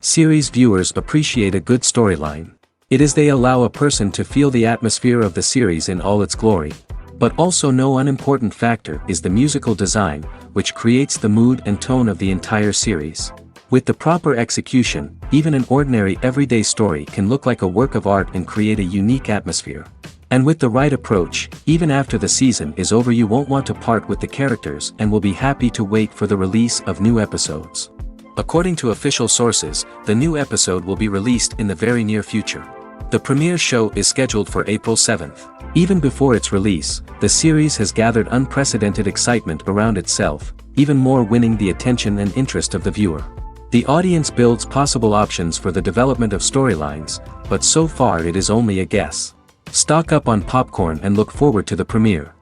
Series viewers appreciate a good storyline. It is they allow a person to feel the atmosphere of the series in all its glory. But also no unimportant factor is the musical design, which creates the mood and tone of the entire series. With the proper execution, even an ordinary everyday story can look like a work of art and create a unique atmosphere. And with the right approach, even after the season is over you won't want to part with the characters and will be happy to wait for the release of new episodes. According to official sources, the new episode will be released in the very near future. The premiere show is scheduled for April 7th. Even before its release, the series has gathered unprecedented excitement around itself, even more winning the attention and interest of the viewer. The audience builds possible options for the development of storylines, but so far it is only a guess. Stock up on popcorn and look forward to the premiere.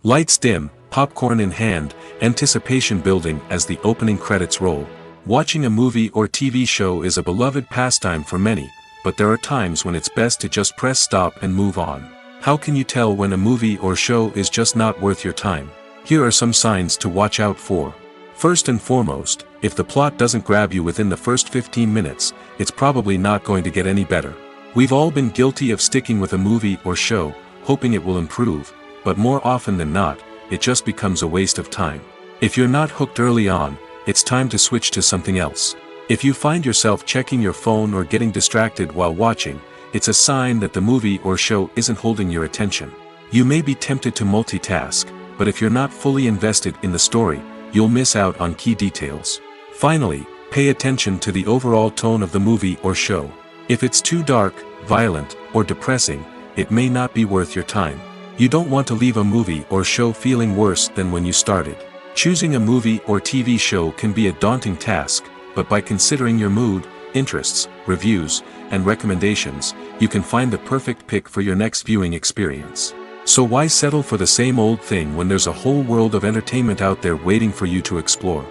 Lights dim, popcorn in hand, anticipation building as the opening credits roll. Watching a movie or TV show is a beloved pastime for many, but there are times when it's best to just press stop and move on. How can you tell when a movie or show is just not worth your time? Here are some signs to watch out for. First and foremost, if the plot doesn't grab you within the first 15 minutes, it's probably not going to get any better. We've all been guilty of sticking with a movie or show, hoping it will improve, but more often than not, it just becomes a waste of time. If you're not hooked early on, it's time to switch to something else. If you find yourself checking your phone or getting distracted while watching, it's a sign that the movie or show isn't holding your attention. You may be tempted to multitask, but if you're not fully invested in the story, you'll miss out on key details. Finally, pay attention to the overall tone of the movie or show. If it's too dark, violent, or depressing, it may not be worth your time. You don't want to leave a movie or show feeling worse than when you started. Choosing a movie or TV show can be a daunting task, but by considering your mood, interests, reviews, and recommendations, you can find the perfect pick for your next viewing experience. So why settle for the same old thing when there's a whole world of entertainment out there waiting for you to explore?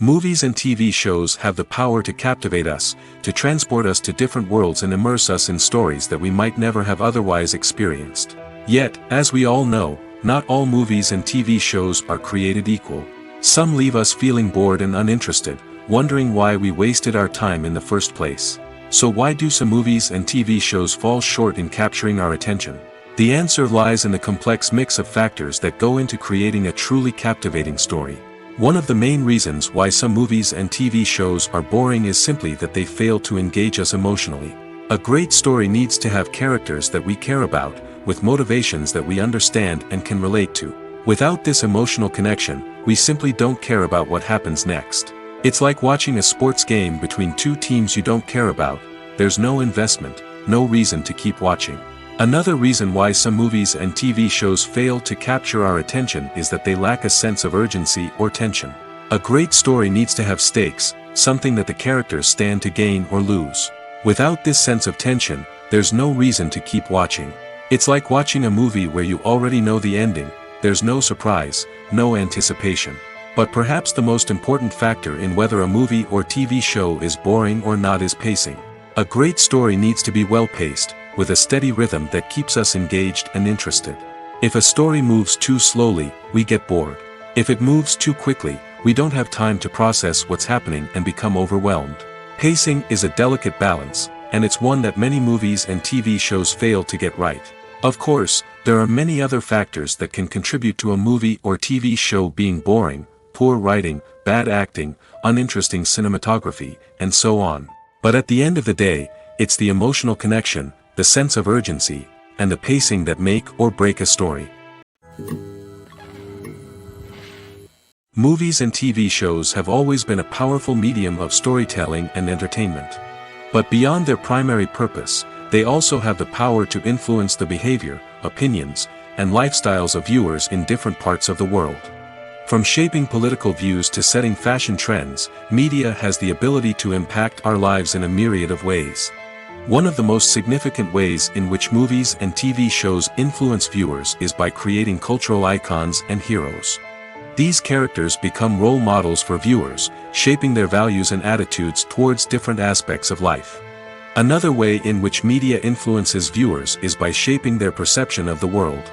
Movies and TV shows have the power to captivate us, to transport us to different worlds and immerse us in stories that we might never have otherwise experienced. Yet, as we all know, not all movies and TV shows are created equal. Some leave us feeling bored and uninterested, wondering why we wasted our time in the first place. So why do some movies and TV shows fall short in capturing our attention? The answer lies in the complex mix of factors that go into creating a truly captivating story. One of the main reasons why some movies and TV shows are boring is simply that they fail to engage us emotionally. A great story needs to have characters that we care about, with motivations that we understand and can relate to. Without this emotional connection, we simply don't care about what happens next. It's like watching a sports game between two teams you don't care about. There's no investment, no reason to keep watching. Another reason why some movies and TV shows fail to capture our attention is that they lack a sense of urgency or tension. A great story needs to have stakes, something that the characters stand to gain or lose. Without this sense of tension, there's no reason to keep watching. It's like watching a movie where you already know the ending. There's no surprise, no anticipation. But perhaps the most important factor in whether a movie or TV show is boring or not is pacing. A great story needs to be well-paced, with a steady rhythm that keeps us engaged and interested. If a story moves too slowly, we get bored. If it moves too quickly, we don't have time to process what's happening and become overwhelmed. Pacing is a delicate balance, and it's one that many movies and TV shows fail to get right. Of course, there are many other factors that can contribute to a movie or TV show being boring: poor writing, bad acting, uninteresting cinematography, and so on. But at the end of the day, it's the emotional connection, the sense of urgency, and the pacing that make or break a story. Movies and TV shows have always been a powerful medium of storytelling and entertainment. But beyond their primary purpose, they also have the power to influence the behavior, opinions, and lifestyles of viewers in different parts of the world. From shaping political views to setting fashion trends, media has the ability to impact our lives in a myriad of ways. One of the most significant ways in which movies and TV shows influence viewers is by creating cultural icons and heroes. These characters become role models for viewers, shaping their values and attitudes towards different aspects of life. Another way in which media influences viewers is by shaping their perception of the world.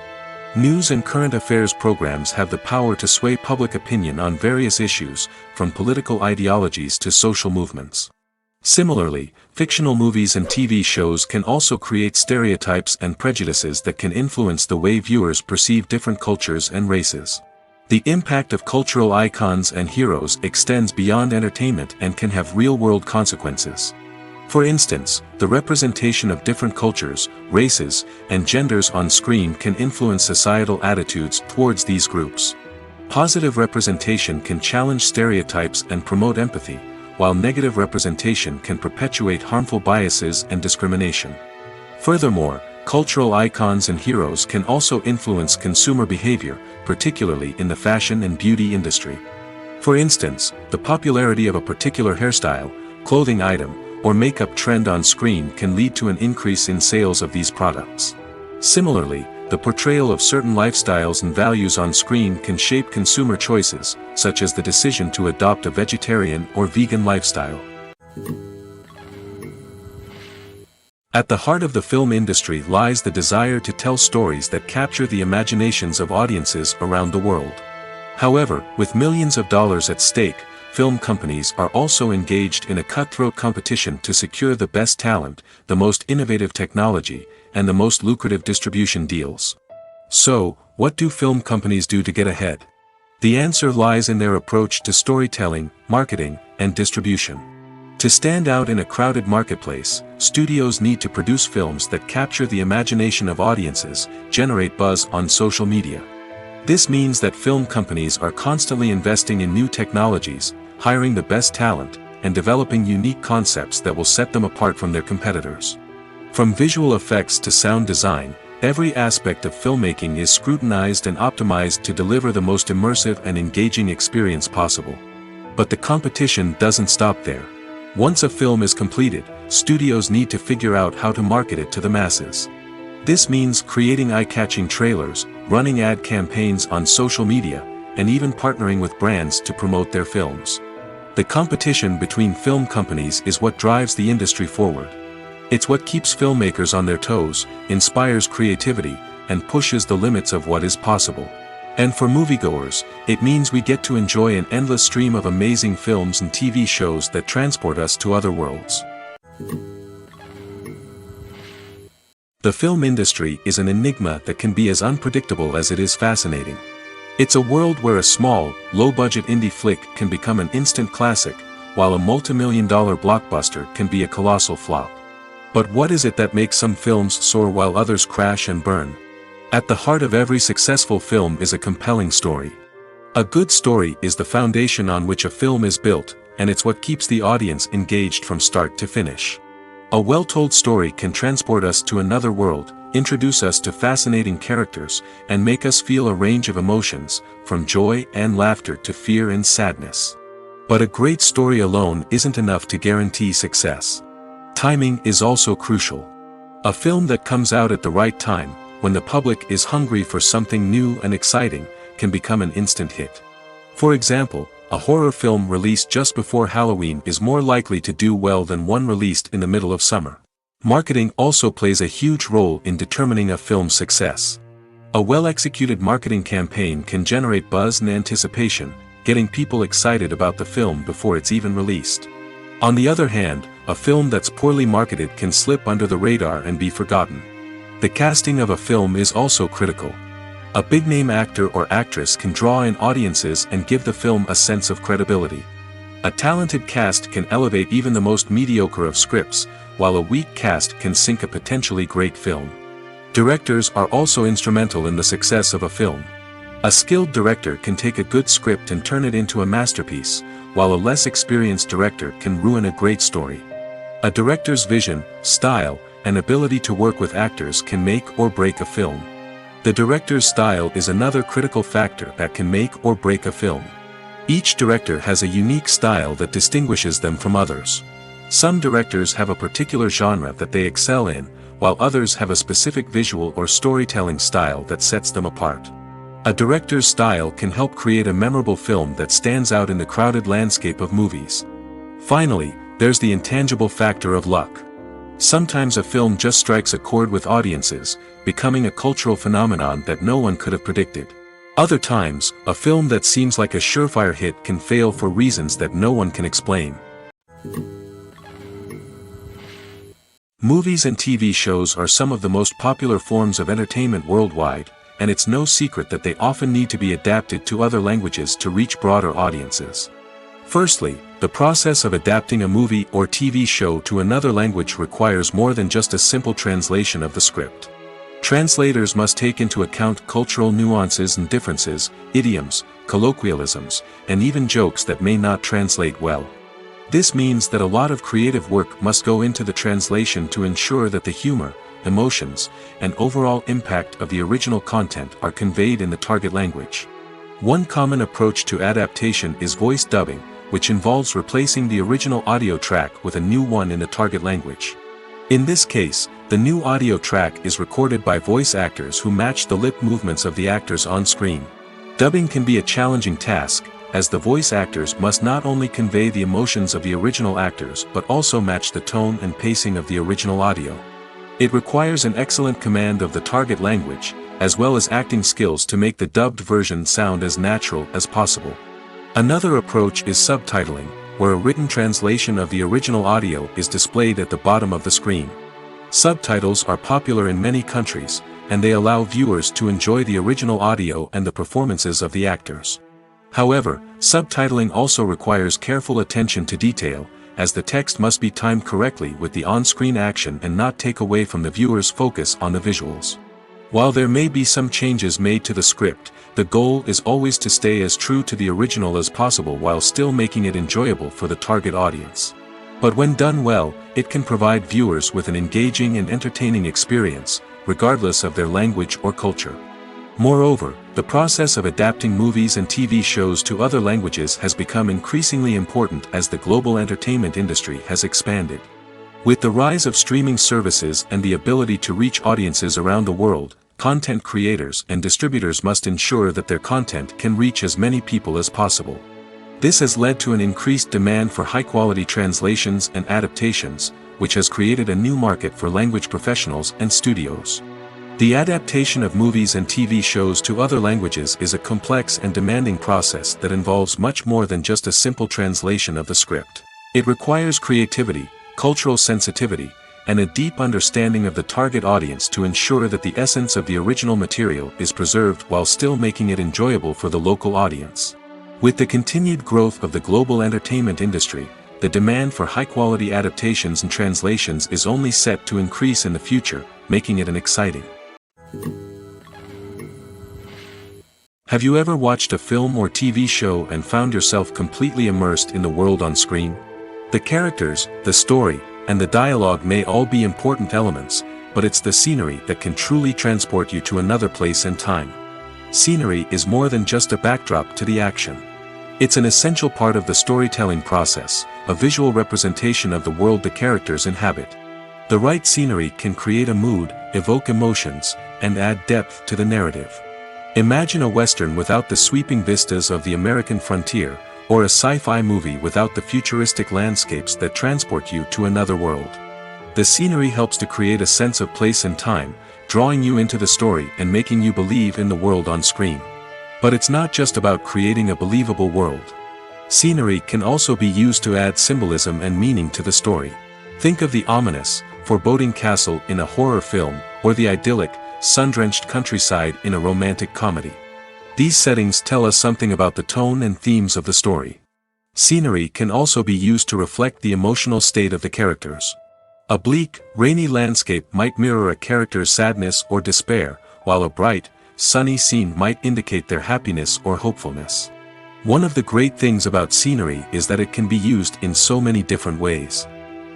News and current affairs programs have the power to sway public opinion on various issues, from political ideologies to social movements. Similarly, fictional movies and TV shows can also create stereotypes and prejudices that can influence the way viewers perceive different cultures and races. The impact of cultural icons and heroes extends beyond entertainment and can have real-world consequences. For instance, the representation of different cultures, races, and genders on screen can influence societal attitudes towards these groups. Positive representation can challenge stereotypes and promote empathy, while negative representation can perpetuate harmful biases and discrimination. Furthermore, cultural icons and heroes can also influence consumer behavior, particularly in the fashion and beauty industry. For instance, the popularity of a particular hairstyle, clothing item, or makeup trend on screen can lead to an increase in sales of these products. Similarly, the portrayal of certain lifestyles and values on screen can shape consumer choices, such as the decision to adopt a vegetarian or vegan lifestyle. At the heart of the film industry lies the desire to tell stories that capture the imaginations of audiences around the world. However, with millions of dollars at stake, film companies are also engaged in a cutthroat competition to secure the best talent, the most innovative technology, and the most lucrative distribution deals. So, what do film companies do to get ahead? The answer lies in their approach to storytelling, marketing, and distribution. To stand out in a crowded marketplace, studios need to produce films that capture the imagination of audiences, generate buzz on social media. This means that film companies are constantly investing in new technologies, hiring the best talent, and developing unique concepts that will set them apart from their competitors. From visual effects to sound design, every aspect of filmmaking is scrutinized and optimized to deliver the most immersive and engaging experience possible. But the competition doesn't stop there. Once a film is completed, studios need to figure out how to market it to the masses. This means creating eye-catching trailers, running ad campaigns on social media, and even partnering with brands to promote their films. The competition between film companies is what drives the industry forward. It's what keeps filmmakers on their toes, inspires creativity, and pushes the limits of what is possible. And for moviegoers, it means we get to enjoy an endless stream of amazing films and TV shows that transport us to other worlds. The film industry is an enigma that can be as unpredictable as it is fascinating. It's a world where a small, low-budget indie flick can become an instant classic, while a multi-million-dollar blockbuster can be a colossal flop. But what is it that makes some films soar while others crash and burn? At the heart of every successful film is a compelling story. A good story is the foundation on which a film is built, and it's what keeps the audience engaged from start to finish. A well-told story can transport us to another world, introduce us to fascinating characters, and make us feel a range of emotions, from joy and laughter to fear and sadness. But a great story alone isn't enough to guarantee success. Timing is also crucial. A film that comes out at the right time, when the public is hungry for something new and exciting, can become an instant hit. For example, a horror film released just before Halloween is more likely to do well than one released in the middle of summer. Marketing also plays a huge role in determining a film's success. A well-executed marketing campaign can generate buzz and anticipation, getting people excited about the film before it's even released. On the other hand, a film that's poorly marketed can slip under the radar and be forgotten. The casting of a film is also critical. A big-name actor or actress can draw in audiences and give the film a sense of credibility. A talented cast can elevate even the most mediocre of scripts, while a weak cast can sink a potentially great film. Directors are also instrumental in the success of a film. A skilled director can take a good script and turn it into a masterpiece, while a less experienced director can ruin a great story. A director's vision, style, and ability to work with actors can make or break a film. The director's style is another critical factor that can make or break a film. Each director has a unique style that distinguishes them from others. Some directors have a particular genre that they excel in, while others have a specific visual or storytelling style that sets them apart. A director's style can help create a memorable film that stands out in the crowded landscape of movies. Finally, there's the intangible factor of luck. Sometimes a film just strikes a chord with audiences, becoming a cultural phenomenon that no one could have predicted. Other times, a film that seems like a surefire hit can fail for reasons that no one can explain. Movies and TV shows are some of the most popular forms of entertainment worldwide, and it's no secret that they often need to be adapted to other languages to reach broader audiences. Firstly, the process of adapting a movie or TV show to another language requires more than just a simple translation of the script. Translators must take into account cultural nuances and differences, idioms, colloquialisms, and even jokes that may not translate well. This means that a lot of creative work must go into the translation to ensure that the humor, emotions, and overall impact of the original content are conveyed in the target language. One common approach to adaptation is voice dubbing, which involves replacing the original audio track with a new one in the target language. In this case, the new audio track is recorded by voice actors who match the lip movements of the actors on screen. Dubbing can be a challenging task, as the voice actors must not only convey the emotions of the original actors but also match the tone and pacing of the original audio. It requires an excellent command of the target language, as well as acting skills to make the dubbed version sound as natural as possible. Another approach is subtitling, where a written translation of the original audio is displayed at the bottom of the screen. Subtitles are popular in many countries, and they allow viewers to enjoy the original audio and the performances of the actors. However, subtitling also requires careful attention to detail, as the text must be timed correctly with the on-screen action and not take away from the viewer's focus on the visuals. While there may be some changes made to the script, the goal is always to stay as true to the original as possible while still making it enjoyable for the target audience. But when done well, it can provide viewers with an engaging and entertaining experience, regardless of their language or culture. Moreover, the process of adapting movies and TV shows to other languages has become increasingly important as the global entertainment industry has expanded. With the rise of streaming services and the ability to reach audiences around the world, content creators and distributors must ensure that their content can reach as many people as possible. This has led to an increased demand for high-quality translations and adaptations, which has created a new market for language professionals and studios. The adaptation of movies and TV shows to other languages is a complex and demanding process that involves much more than just a simple translation of the script. It requires creativity, cultural sensitivity, and a deep understanding of the target audience to ensure that the essence of the original material is preserved while still making it enjoyable for the local audience. With the continued growth of the global entertainment industry, the demand for high-quality adaptations and translations is only set to increase in the future, making it exciting. Have you ever watched a film or TV show and found yourself completely immersed in the world on screen? The characters, the story, and the dialogue may all be important elements, but it's the scenery that can truly transport you to another place and time. Scenery is more than just a backdrop to the action. It's an essential part of the storytelling process, a visual representation of the world the characters inhabit. The right scenery can create a mood, evoke emotions, and add depth to the narrative. Imagine a Western without the sweeping vistas of the American frontier, or a sci-fi movie without the futuristic landscapes that transport you to another world. The scenery helps to create a sense of place and time, drawing you into the story and making you believe in the world on screen. But it's not just about creating a believable world. Scenery can also be used to add symbolism and meaning to the story. Think of the ominous, foreboding castle in a horror film, or the idyllic, sun-drenched countryside in a romantic comedy. These settings tell us something about the tone and themes of the story. Scenery can also be used to reflect the emotional state of the characters. A bleak, rainy landscape might mirror a character's sadness or despair, while a bright, sunny scene might indicate their happiness or hopefulness. One of the great things about scenery is that it can be used in so many different ways.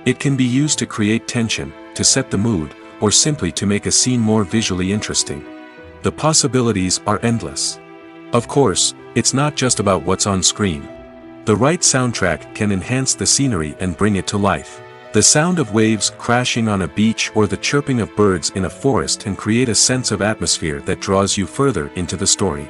It can be used to create tension, to set the mood, or simply to make a scene more visually interesting. The possibilities are endless. Of course, it's not just about what's on screen. The right soundtrack can enhance the scenery and bring it to life. The sound of waves crashing on a beach or the chirping of birds in a forest can create a sense of atmosphere that draws you further into the story.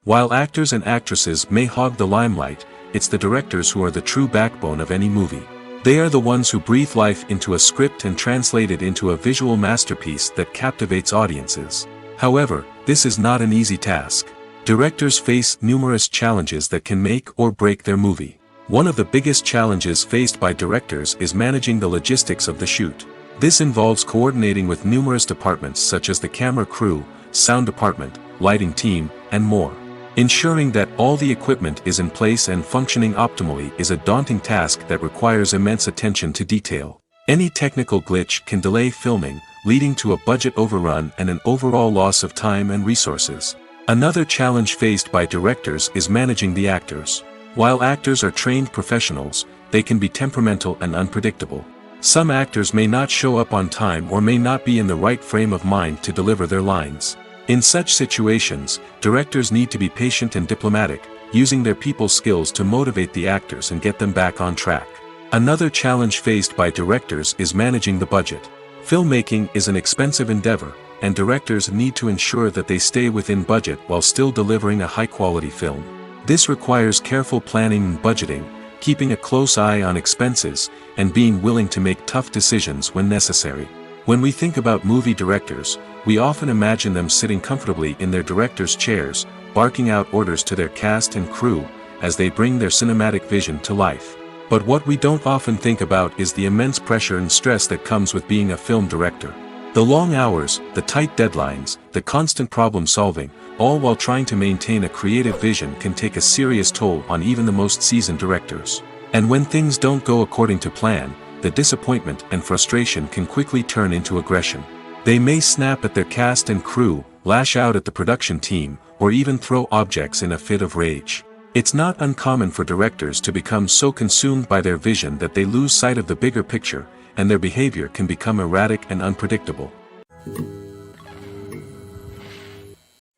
While actors and actresses may hog the limelight, it's the directors who are the true backbone of any movie. They are the ones who breathe life into a script and translate it into a visual masterpiece that captivates audiences. However, this is not an easy task. Directors face numerous challenges that can make or break their movie. One of the biggest challenges faced by directors is managing the logistics of the shoot. This involves coordinating with numerous departments such as the camera crew, sound department, lighting team, and more. Ensuring that all the equipment is in place and functioning optimally is a daunting task that requires immense attention to detail. Any technical glitch can delay filming, leading to a budget overrun and an overall loss of time and resources. Another challenge faced by directors is managing the actors. While actors are trained professionals, they can be temperamental and unpredictable. Some actors may not show up on time or may not be in the right frame of mind to deliver their lines. In such situations, directors need to be patient and diplomatic, using their people skills to motivate the actors and get them back on track. Another challenge faced by directors is managing the budget. Filmmaking is an expensive endeavor, and directors need to ensure that they stay within budget while still delivering a high-quality film. This requires careful planning and budgeting, keeping a close eye on expenses, and being willing to make tough decisions when necessary. When we think about movie directors, we often imagine them sitting comfortably in their director's chairs, barking out orders to their cast and crew, as they bring their cinematic vision to life. But what we don't often think about is the immense pressure and stress that comes with being a film director. The long hours, the tight deadlines, the constant problem solving, all while trying to maintain a creative vision can take a serious toll on even the most seasoned directors. And when things don't go according to plan, the disappointment and frustration can quickly turn into aggression. They may snap at their cast and crew, lash out at the production team, or even throw objects in a fit of rage. It's not uncommon for directors to become so consumed by their vision that they lose sight of the bigger picture, and their behavior can become erratic and unpredictable.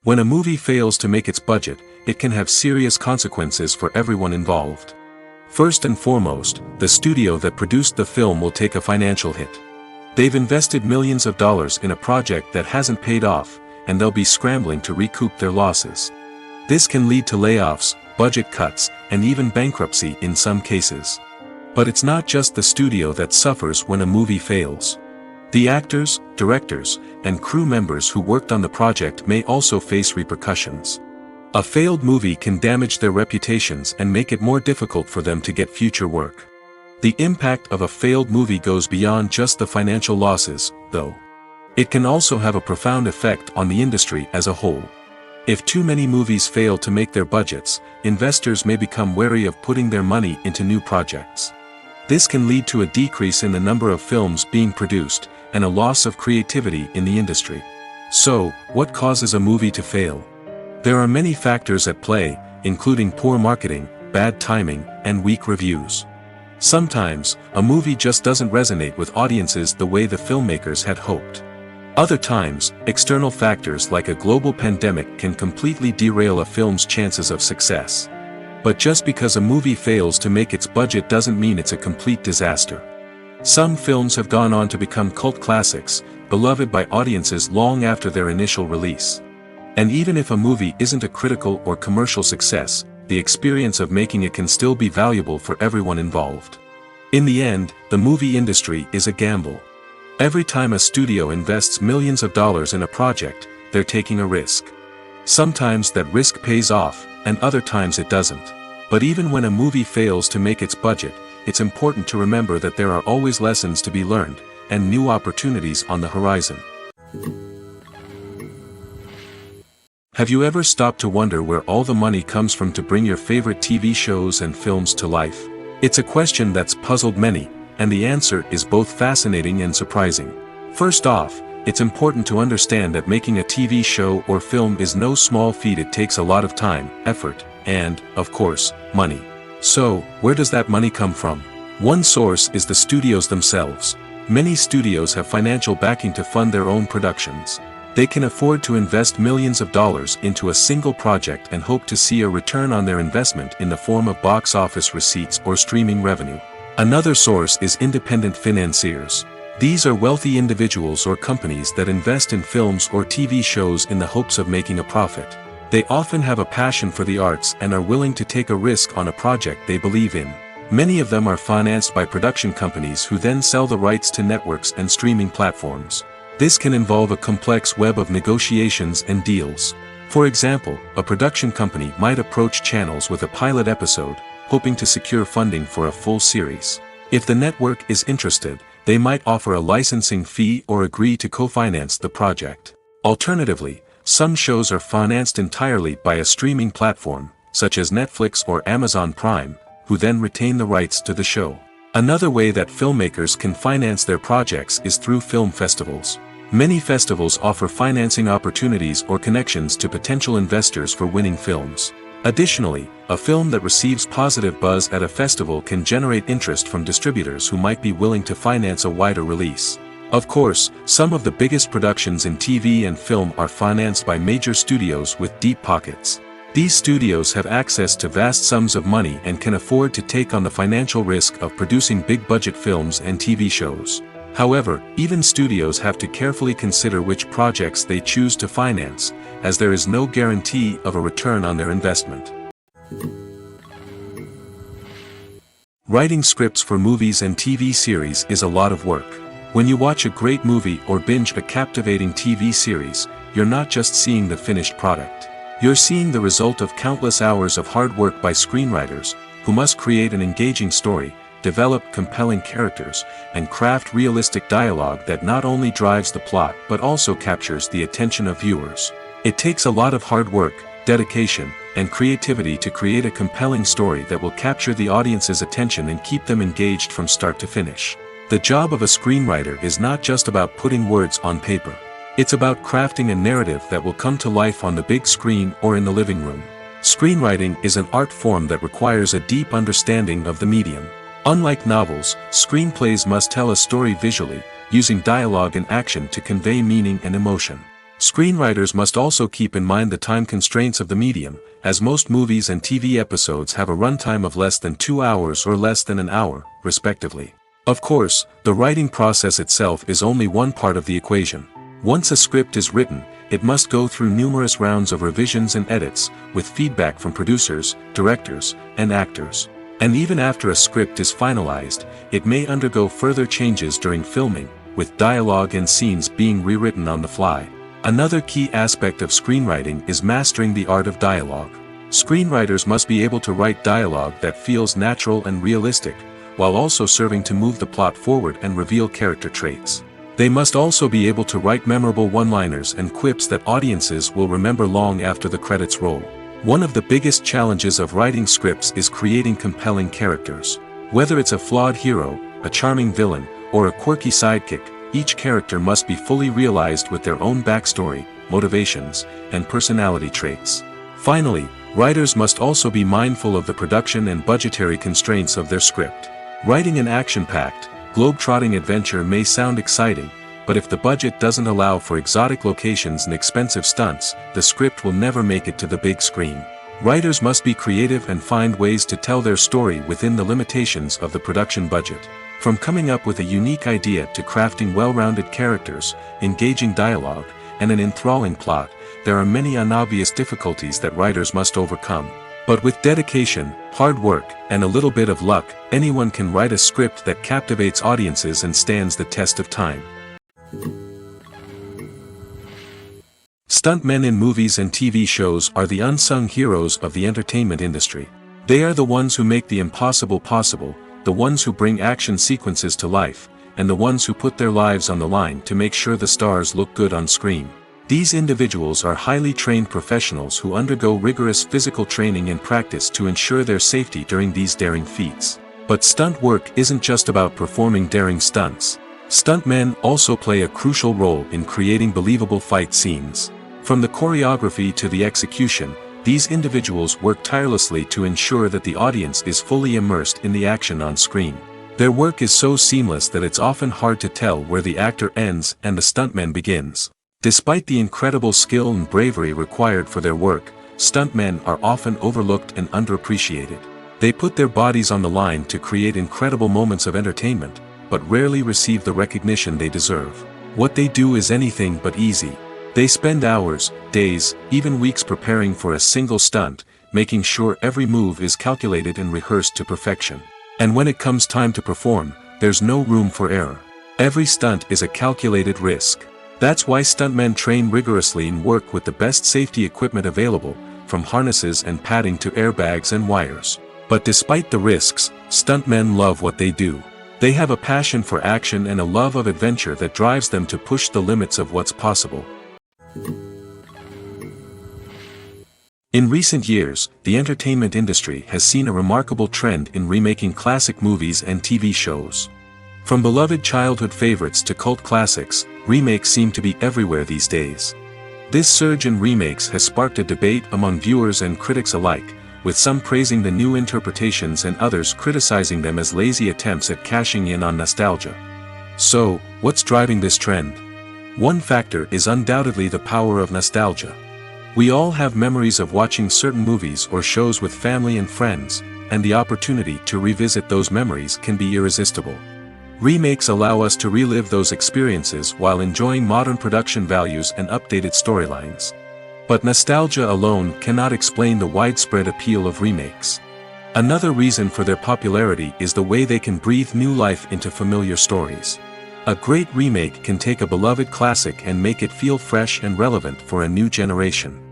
When a movie fails to make its budget, it can have serious consequences for everyone involved. First and foremost, the studio that produced the film will take a financial hit. They've invested millions of dollars in a project that hasn't paid off, and they'll be scrambling to recoup their losses. This can lead to layoffs, budget cuts, and even bankruptcy in some cases. But it's not just the studio that suffers when a movie fails. The actors, directors, and crew members who worked on the project may also face repercussions. A failed movie can damage their reputations and make it more difficult for them to get future work. The impact of a failed movie goes beyond just the financial losses, though. It can also have a profound effect on the industry as a whole. If too many movies fail to make their budgets, investors may become wary of putting their money into new projects. This can lead to a decrease in the number of films being produced, and a loss of creativity in the industry. So, what causes a movie to fail? There are many factors at play, including poor marketing, bad timing, and weak reviews. Sometimes, a movie just doesn't resonate with audiences the way the filmmakers had hoped. Other times, external factors like a global pandemic can completely derail a film's chances of success. But just because a movie fails to make its budget doesn't mean it's a complete disaster. Some films have gone on to become cult classics, beloved by audiences long after their initial release. And even if a movie isn't a critical or commercial success, the experience of making it can still be valuable for everyone involved. In the end, the movie industry is a gamble. Every time a studio invests millions of dollars in a project, they're taking a risk. Sometimes that risk pays off, and other times it doesn't. But even when a movie fails to make its budget, it's important to remember that there are always lessons to be learned, and new opportunities on the horizon. Have you ever stopped to wonder where all the money comes from to bring your favorite TV shows and films to life? It's a question that's puzzled many, and the answer is both fascinating and surprising. First off, it's important to understand that making a TV show or film is no small feat. It takes a lot of time, effort, and, of course, money. So, where does that money come from? One source is the studios themselves. Many studios have financial backing to fund their own productions. They can afford to invest millions of dollars into a single project and hope to see a return on their investment in the form of box office receipts or streaming revenue. Another source is independent financiers. These are wealthy individuals or companies that invest in films or TV shows in the hopes of making a profit. They often have a passion for the arts and are willing to take a risk on a project they believe in. Many of them are financed by production companies who then sell the rights to networks and streaming platforms. This can involve a complex web of negotiations and deals. For example, a production company might approach channels with a pilot episode, hoping to secure funding for a full series. If the network is interested, they might offer a licensing fee or agree to co-finance the project. Alternatively, some shows are financed entirely by a streaming platform, such as Netflix or Amazon Prime, who then retain the rights to the show. Another way that filmmakers can finance their projects is through film festivals. Many festivals offer financing opportunities or connections to potential investors for winning films. Additionally, a film that receives positive buzz at a festival can generate interest from distributors who might be willing to finance a wider release. Of course, some of the biggest productions in TV and film are financed by major studios with deep pockets. These studios have access to vast sums of money and can afford to take on the financial risk of producing big-budget films and TV shows. However, even studios have to carefully consider which projects they choose to finance, as there is no guarantee of a return on their investment. Writing scripts for movies and TV series is a lot of work. When you watch a great movie or binge a captivating TV series, you're not just seeing the finished product. You're seeing the result of countless hours of hard work by screenwriters, who must create an engaging story, develop compelling characters, and craft realistic dialogue that not only drives the plot but also captures the attention of viewers. It takes a lot of hard work, dedication, and creativity to create a compelling story that will capture the audience's attention and keep them engaged from start to finish. The job of a screenwriter is not just about putting words on paper. It's about crafting a narrative that will come to life on the big screen or in the living room. Screenwriting is an art form that requires a deep understanding of the medium. Unlike novels, screenplays must tell a story visually, using dialogue and action to convey meaning and emotion. Screenwriters must also keep in mind the time constraints of the medium, as most movies and TV episodes have a runtime of less than 2 hours or less than an hour, respectively. Of course, the writing process itself is only one part of the equation. Once a script is written, it must go through numerous rounds of revisions and edits, with feedback from producers, directors, and actors. And even after a script is finalized, it may undergo further changes during filming, with dialogue and scenes being rewritten on the fly. Another key aspect of screenwriting is mastering the art of dialogue. Screenwriters must be able to write dialogue that feels natural and realistic, while also serving to move the plot forward and reveal character traits. They must also be able to write memorable one-liners and quips that audiences will remember long after the credits roll. One of the biggest challenges of writing scripts is creating compelling characters. Whether it's a flawed hero, a charming villain, or a quirky sidekick, each character must be fully realized with their own backstory, motivations, and personality traits. Finally, writers must also be mindful of the production and budgetary constraints of their script. Writing an action-packed, globe-trotting adventure may sound exciting, but if the budget doesn't allow for exotic locations and expensive stunts, the script will never make it to the big screen. Writers must be creative and find ways to tell their story within the limitations of the production budget. From coming up with a unique idea to crafting well-rounded characters, engaging dialogue, and an enthralling plot, there are many unobvious difficulties that writers must overcome. But with dedication, hard work, and a little bit of luck, anyone can write a script that captivates audiences and stands the test of time. Stuntmen in movies and TV shows are the unsung heroes of the entertainment industry. They are the ones who make the impossible possible, the ones who bring action sequences to life, and the ones who put their lives on the line to make sure the stars look good on screen. These individuals are highly trained professionals who undergo rigorous physical training and practice to ensure their safety during these daring feats. But stunt work isn't just about performing daring stunts. Stuntmen also play a crucial role in creating believable fight scenes. From the choreography to the execution, these individuals work tirelessly to ensure that the audience is fully immersed in the action on screen. Their work is so seamless that it's often hard to tell where the actor ends and the stuntman begins. Despite the incredible skill and bravery required for their work, stuntmen are often overlooked and underappreciated. They put their bodies on the line to create incredible moments of entertainment, but rarely receive the recognition they deserve. What they do is anything but easy. They spend hours, days, even weeks preparing for a single stunt, making sure every move is calculated and rehearsed to perfection. And when it comes time to perform, there's no room for error. Every stunt is a calculated risk. That's why stuntmen train rigorously and work with the best safety equipment available, from harnesses and padding to airbags and wires. But despite the risks, stuntmen love what they do. They have a passion for action and a love of adventure that drives them to push the limits of what's possible. In recent years, the entertainment industry has seen a remarkable trend in remaking classic movies and TV shows. From beloved childhood favorites to cult classics, remakes seem to be everywhere these days. This surge in remakes has sparked a debate among viewers and critics alike, with some praising the new interpretations and others criticizing them as lazy attempts at cashing in on nostalgia. So, what's driving this trend? One factor is undoubtedly the power of nostalgia. We all have memories of watching certain movies or shows with family and friends, and the opportunity to revisit those memories can be irresistible. Remakes allow us to relive those experiences while enjoying modern production values and updated storylines. But nostalgia alone cannot explain the widespread appeal of remakes. Another reason for their popularity is the way they can breathe new life into familiar stories. A great remake can take a beloved classic and make it feel fresh and relevant for a new generation.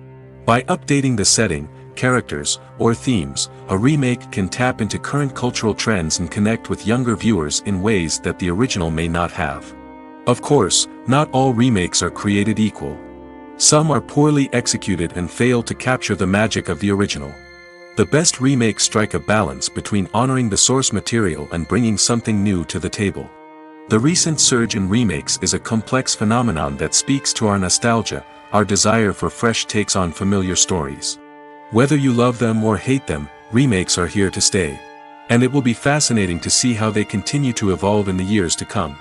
By updating the setting, characters, or themes, a remake can tap into current cultural trends and connect with younger viewers in ways that the original may not have. Of course, not all remakes are created equal. Some are poorly executed and fail to capture the magic of the original. The best remakes strike a balance between honoring the source material and bringing something new to the table. The recent surge in remakes is a complex phenomenon that speaks to our nostalgia, our desire for fresh takes on familiar stories. Whether you love them or hate them, remakes are here to stay. And it will be fascinating to see how they continue to evolve in the years to come.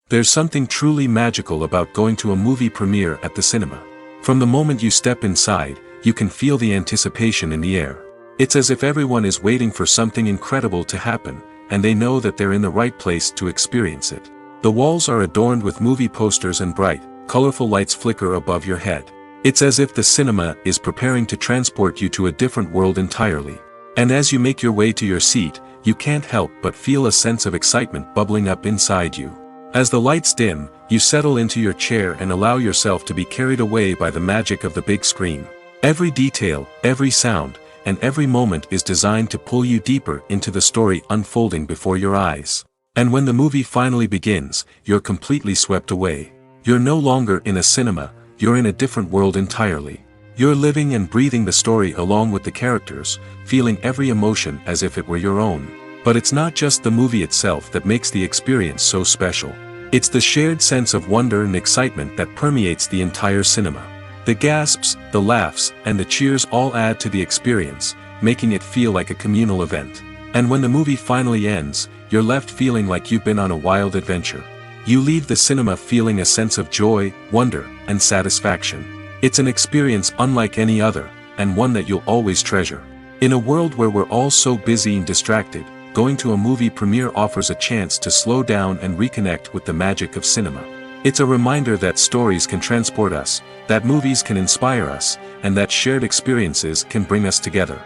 There's something truly magical about going to a movie premiere at the cinema. From the moment you step inside, you can feel the anticipation in the air. It's as if everyone is waiting for something incredible to happen, and they know that they're in the right place to experience it. The walls are adorned with movie posters and bright, colorful lights flicker above your head. It's as if the cinema is preparing to transport you to a different world entirely. And as you make your way to your seat, you can't help but feel a sense of excitement bubbling up inside you. As the lights dim, you settle into your chair and allow yourself to be carried away by the magic of the big screen. Every detail, every sound, and every moment is designed to pull you deeper into the story unfolding before your eyes. And when the movie finally begins, you're completely swept away. You're no longer in a cinema, you're in a different world entirely. You're living and breathing the story along with the characters, feeling every emotion as if it were your own. But it's not just the movie itself that makes the experience so special. It's the shared sense of wonder and excitement that permeates the entire cinema. The gasps, the laughs, and the cheers all add to the experience, making it feel like a communal event. And when the movie finally ends, you're left feeling like you've been on a wild adventure. You leave the cinema feeling a sense of joy, wonder, and satisfaction. It's an experience unlike any other, and one that you'll always treasure. In a world where we're all so busy and distracted, going to a movie premiere offers a chance to slow down and reconnect with the magic of cinema. It's a reminder that stories can transport us, that movies can inspire us, and that shared experiences can bring us together.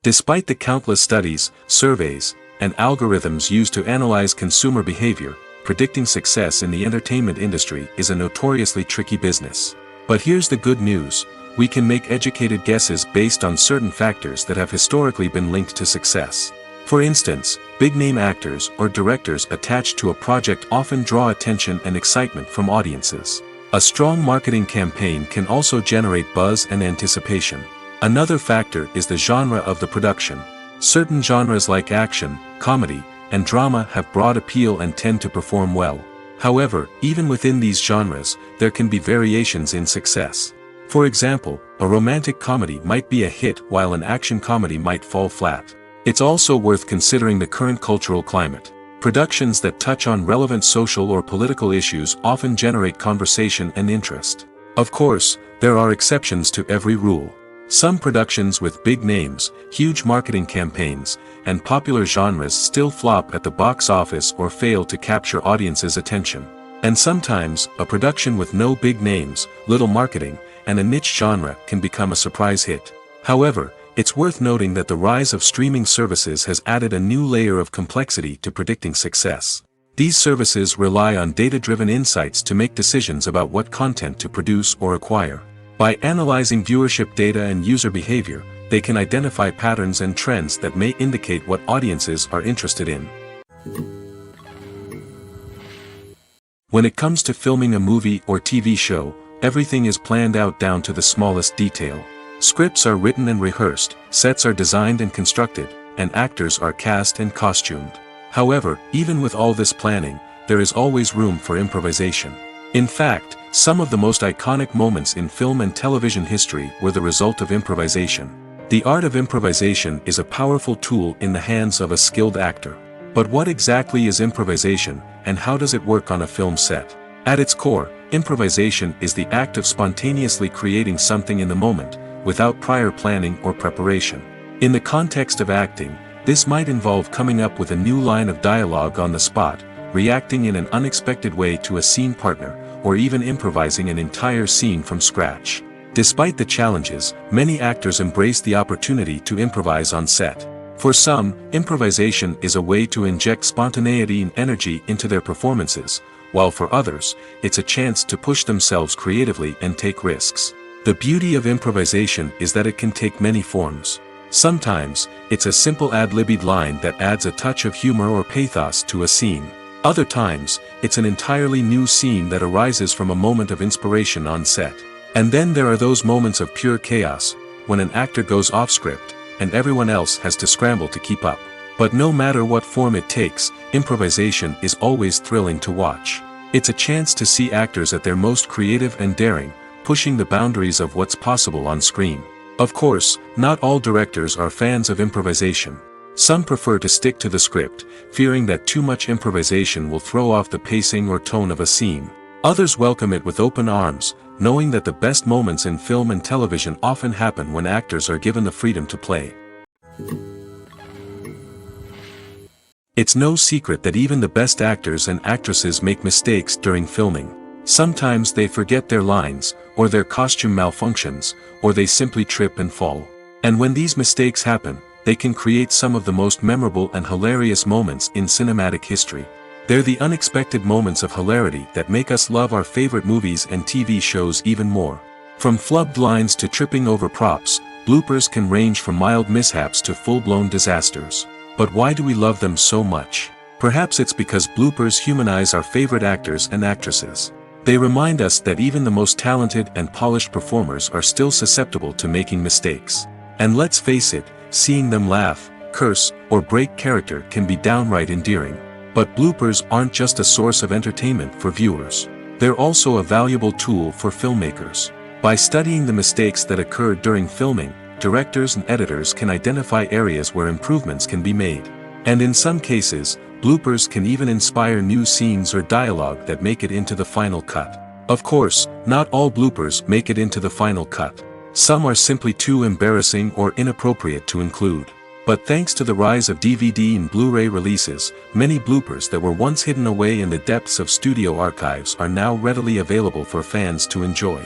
Despite the countless studies, surveys, and algorithms used to analyze consumer behavior, predicting success in the entertainment industry is a notoriously tricky business. But here's the good news: we can make educated guesses based on certain factors that have historically been linked to success. For instance, big-name actors or directors attached to a project often draw attention and excitement from audiences. A strong marketing campaign can also generate buzz and anticipation. Another factor is the genre of the production. Certain genres like action, comedy, and drama have broad appeal and tend to perform well. However, even within these genres, there can be variations in success. For example, a romantic comedy might be a hit while an action comedy might fall flat. It's also worth considering the current cultural climate. Productions that touch on relevant social or political issues often generate conversation and interest. Of course, there are exceptions to every rule. Some productions with big names, huge marketing campaigns, and popular genres still flop at the box office or fail to capture audiences' attention. And sometimes, a production with no big names, little marketing, and a niche genre can become a surprise hit. However, it's worth noting that the rise of streaming services has added a new layer of complexity to predicting success. These services rely on data-driven insights to make decisions about what content to produce or acquire. By analyzing viewership data and user behavior, they can identify patterns and trends that may indicate what audiences are interested in. When it comes to filming a movie or TV show, everything is planned out down to the smallest detail. Scripts are written and rehearsed, sets are designed and constructed, and actors are cast and costumed. However, even with all this planning, there is always room for improvisation. In fact, some of the most iconic moments in film and television history were the result of improvisation. The art of improvisation is a powerful tool in the hands of a skilled actor. But what exactly is improvisation, and how does it work on a film set? At its core, improvisation is the act of spontaneously creating something in the moment, without prior planning or preparation. In the context of acting, this might involve coming up with a new line of dialogue on the spot, reacting in an unexpected way to a scene partner, or even improvising an entire scene from scratch. Despite the challenges, many actors embrace the opportunity to improvise on set. For some, improvisation is a way to inject spontaneity and energy into their performances, while for others, it's a chance to push themselves creatively and take risks. The beauty of improvisation is that it can take many forms. Sometimes, it's a simple ad-libbed line that adds a touch of humor or pathos to a scene. Other times, it's an entirely new scene that arises from a moment of inspiration on set. And then there are those moments of pure chaos, when an actor goes off script, and everyone else has to scramble to keep up. But no matter what form it takes, improvisation is always thrilling to watch. It's a chance to see actors at their most creative and daring, pushing the boundaries of what's possible on screen. Of course, not all directors are fans of improvisation. Some prefer to stick to the script, fearing that too much improvisation will throw off the pacing or tone of a scene. Others welcome it with open arms, knowing that the best moments in film and television often happen when actors are given the freedom to play. It's no secret that even the best actors and actresses make mistakes during filming. Sometimes they forget their lines, or their costume malfunctions, or they simply trip and fall. And when these mistakes happen, they can create some of the most memorable and hilarious moments in cinematic history. They're the unexpected moments of hilarity that make us love our favorite movies and TV shows even more. From flubbed lines to tripping over props, bloopers can range from mild mishaps to full-blown disasters. But why do we love them so much? Perhaps it's because bloopers humanize our favorite actors and actresses. They remind us that even the most talented and polished performers are still susceptible to making mistakes. And let's face it, seeing them laugh, curse, or break character can be downright endearing. But bloopers aren't just a source of entertainment for viewers. They're also a valuable tool for filmmakers. By studying the mistakes that occurred during filming, directors and editors can identify areas where improvements can be made. And in some cases, bloopers can even inspire new scenes or dialogue that make it into the final cut. Of course, not all bloopers make it into the final cut. Some are simply too embarrassing or inappropriate to include. But thanks to the rise of DVD and Blu-ray releases, many bloopers that were once hidden away in the depths of studio archives are now readily available for fans to enjoy.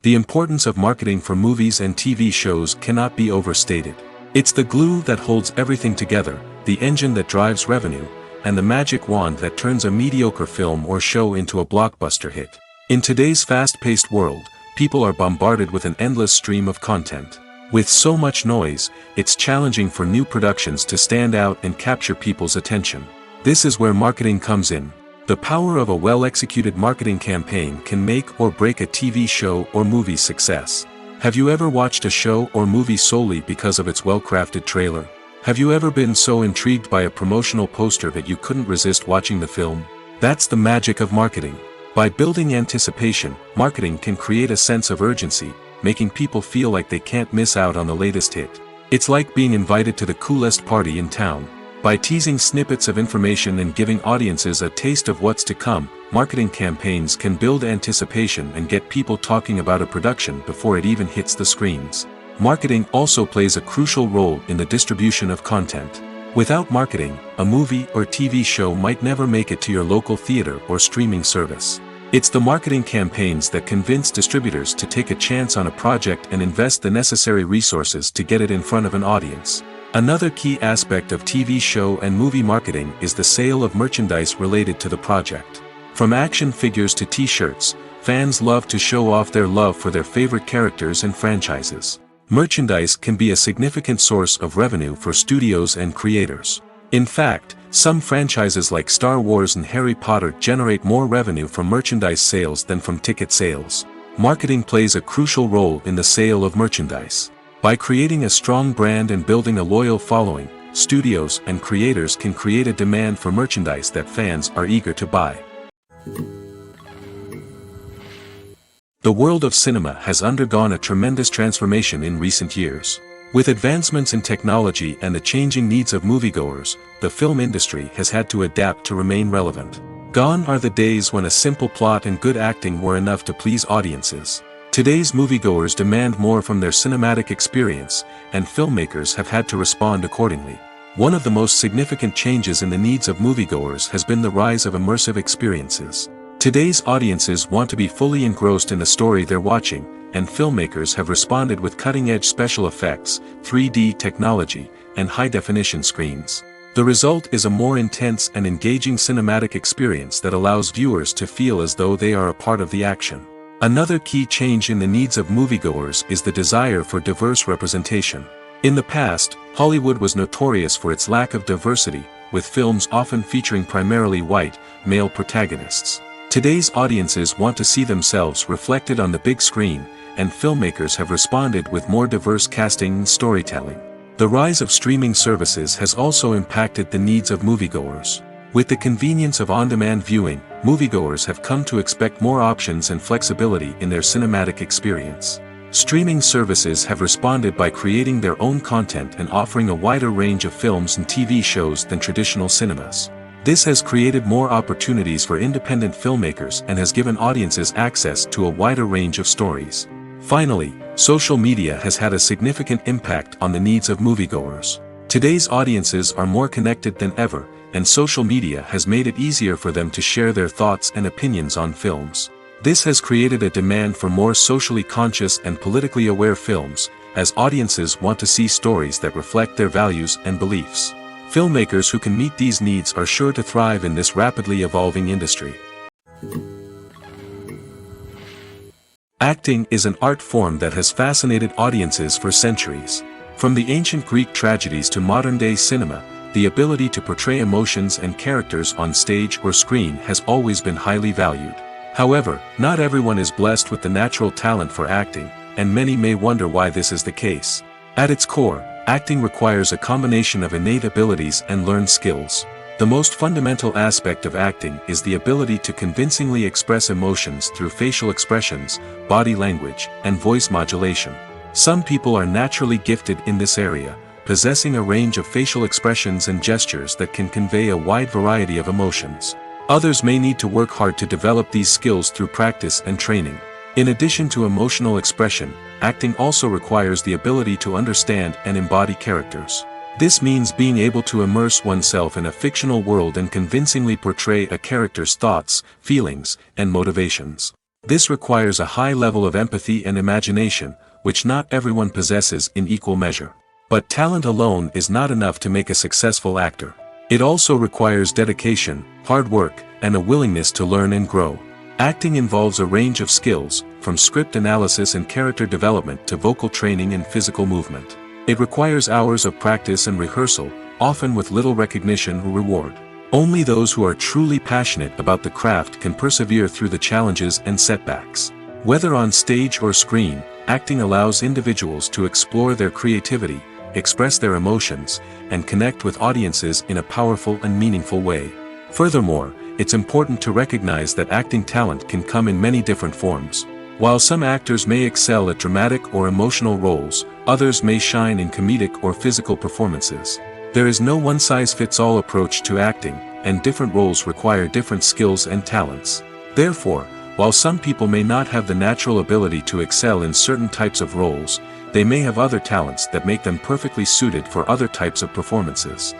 The importance of marketing for movies and TV shows cannot be overstated. It's the glue that holds everything together, the engine that drives revenue, and the magic wand that turns a mediocre film or show into a blockbuster hit. In today's fast-paced world, people are bombarded with an endless stream of content. With so much noise, it's challenging for new productions to stand out and capture people's attention. This is where marketing comes in. The power of a well-executed marketing campaign can make or break a TV show or movie's success. Have you ever watched a show or movie solely because of its well-crafted trailer? Have you ever been so intrigued by a promotional poster that you couldn't resist watching the film? That's the magic of marketing. By building anticipation, marketing can create a sense of urgency, making people feel like they can't miss out on the latest hit. It's like being invited to the coolest party in town. By teasing snippets of information and giving audiences a taste of what's to come, marketing campaigns can build anticipation and get people talking about a production before it even hits the screens. Marketing also plays a crucial role in the distribution of content. Without marketing, a movie or TV show might never make it to your local theater or streaming service. It's the marketing campaigns that convince distributors to take a chance on a project and invest the necessary resources to get it in front of an audience. Another key aspect of TV show and movie marketing is the sale of merchandise related to the project. From action figures to t-shirts, fans love to show off their love for their favorite characters and franchises. Merchandise can be a significant source of revenue for studios and creators. In fact, some franchises like Star Wars and Harry Potter generate more revenue from merchandise sales than from ticket sales. Marketing plays a crucial role in the sale of merchandise. By creating a strong brand and building a loyal following, studios and creators can create a demand for merchandise that fans are eager to buy. The world of cinema has undergone a tremendous transformation in recent years. With advancements in technology and the changing needs of moviegoers, the film industry has had to adapt to remain relevant. Gone are the days when a simple plot and good acting were enough to please audiences. Today's moviegoers demand more from their cinematic experience, and filmmakers have had to respond accordingly. One of the most significant changes in the needs of moviegoers has been the rise of immersive experiences. Today's audiences want to be fully engrossed in the story they're watching, and filmmakers have responded with cutting-edge special effects, 3D technology, and high-definition screens. The result is a more intense and engaging cinematic experience that allows viewers to feel as though they are a part of the action. Another key change in the needs of moviegoers is the desire for diverse representation. In the past, Hollywood was notorious for its lack of diversity, with films often featuring primarily white, male protagonists. Today's audiences want to see themselves reflected on the big screen, and filmmakers have responded with more diverse casting and storytelling. The rise of streaming services has also impacted the needs of moviegoers. With the convenience of on-demand viewing, moviegoers have come to expect more options and flexibility in their cinematic experience. Streaming services have responded by creating their own content and offering a wider range of films and TV shows than traditional cinemas. This has created more opportunities for independent filmmakers and has given audiences access to a wider range of stories. Finally, social media has had a significant impact on the needs of moviegoers. Today's audiences are more connected than ever, and social media has made it easier for them to share their thoughts and opinions on films. This has created a demand for more socially conscious and politically aware films, as audiences want to see stories that reflect their values and beliefs. Filmmakers who can meet these needs are sure to thrive in this rapidly evolving industry. Acting is an art form that has fascinated audiences for centuries. From the ancient Greek tragedies to modern-day cinema, the ability to portray emotions and characters on stage or screen has always been highly valued. However, not everyone is blessed with the natural talent for acting, and many may wonder why this is the case. At its core, acting requires a combination of innate abilities and learned skills. The most fundamental aspect of acting is the ability to convincingly express emotions through facial expressions, body language, and voice modulation. Some people are naturally gifted in this area, possessing a range of facial expressions and gestures that can convey a wide variety of emotions. Others may need to work hard to develop these skills through practice and training. In addition to emotional expression, acting also requires the ability to understand and embody characters. This means being able to immerse oneself in a fictional world and convincingly portray a character's thoughts, feelings, and motivations. This requires a high level of empathy and imagination, which not everyone possesses in equal measure. But talent alone is not enough to make a successful actor. It also requires dedication, hard work, and a willingness to learn and grow. Acting involves a range of skills, from script analysis and character development to vocal training and physical movement. It requires hours of practice and rehearsal, often with little recognition or reward. Only those who are truly passionate about the craft can persevere through the challenges and setbacks. Whether on stage or screen, acting allows individuals to explore their creativity, express their emotions, and connect with audiences in a powerful and meaningful way. Furthermore, it's important to recognize that acting talent can come in many different forms. While some actors may excel at dramatic or emotional roles, others may shine in comedic or physical performances. There is no one-size-fits-all approach to acting, and different roles require different skills and talents. Therefore, while some people may not have the natural ability to excel in certain types of roles, they may have other talents that make them perfectly suited for other types of performances.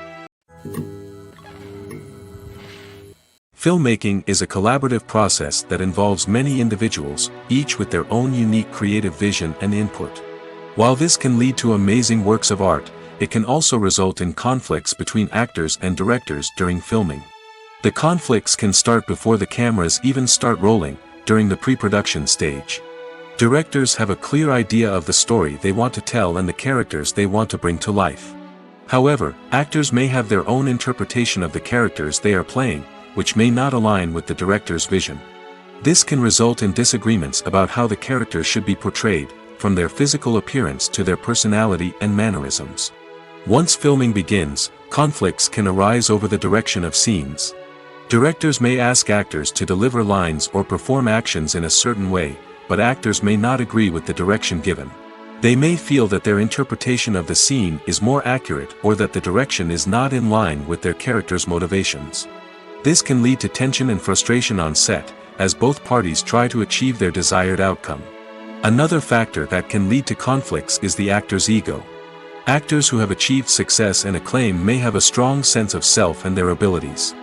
Filmmaking is a collaborative process that involves many individuals, each with their own unique creative vision and input. While this can lead to amazing works of art, it can also result in conflicts between actors and directors during filming. The conflicts can start before the cameras even start rolling, during the pre-production stage. Directors have a clear idea of the story they want to tell and the characters they want to bring to life. However, actors may have their own interpretation of the characters they are playing, which may not align with the director's vision. This can result in disagreements about how the characters should be portrayed, from their physical appearance to their personality and mannerisms. Once filming begins, conflicts can arise over the direction of scenes. Directors may ask actors to deliver lines or perform actions in a certain way, but actors may not agree with the direction given. They may feel that their interpretation of the scene is more accurate or that the direction is not in line with their character's motivations. This can lead to tension and frustration on set, as both parties try to achieve their desired outcome. Another factor that can lead to conflicts is the actor's ego. Actors who have achieved success and acclaim may have a strong sense of self and their abilities.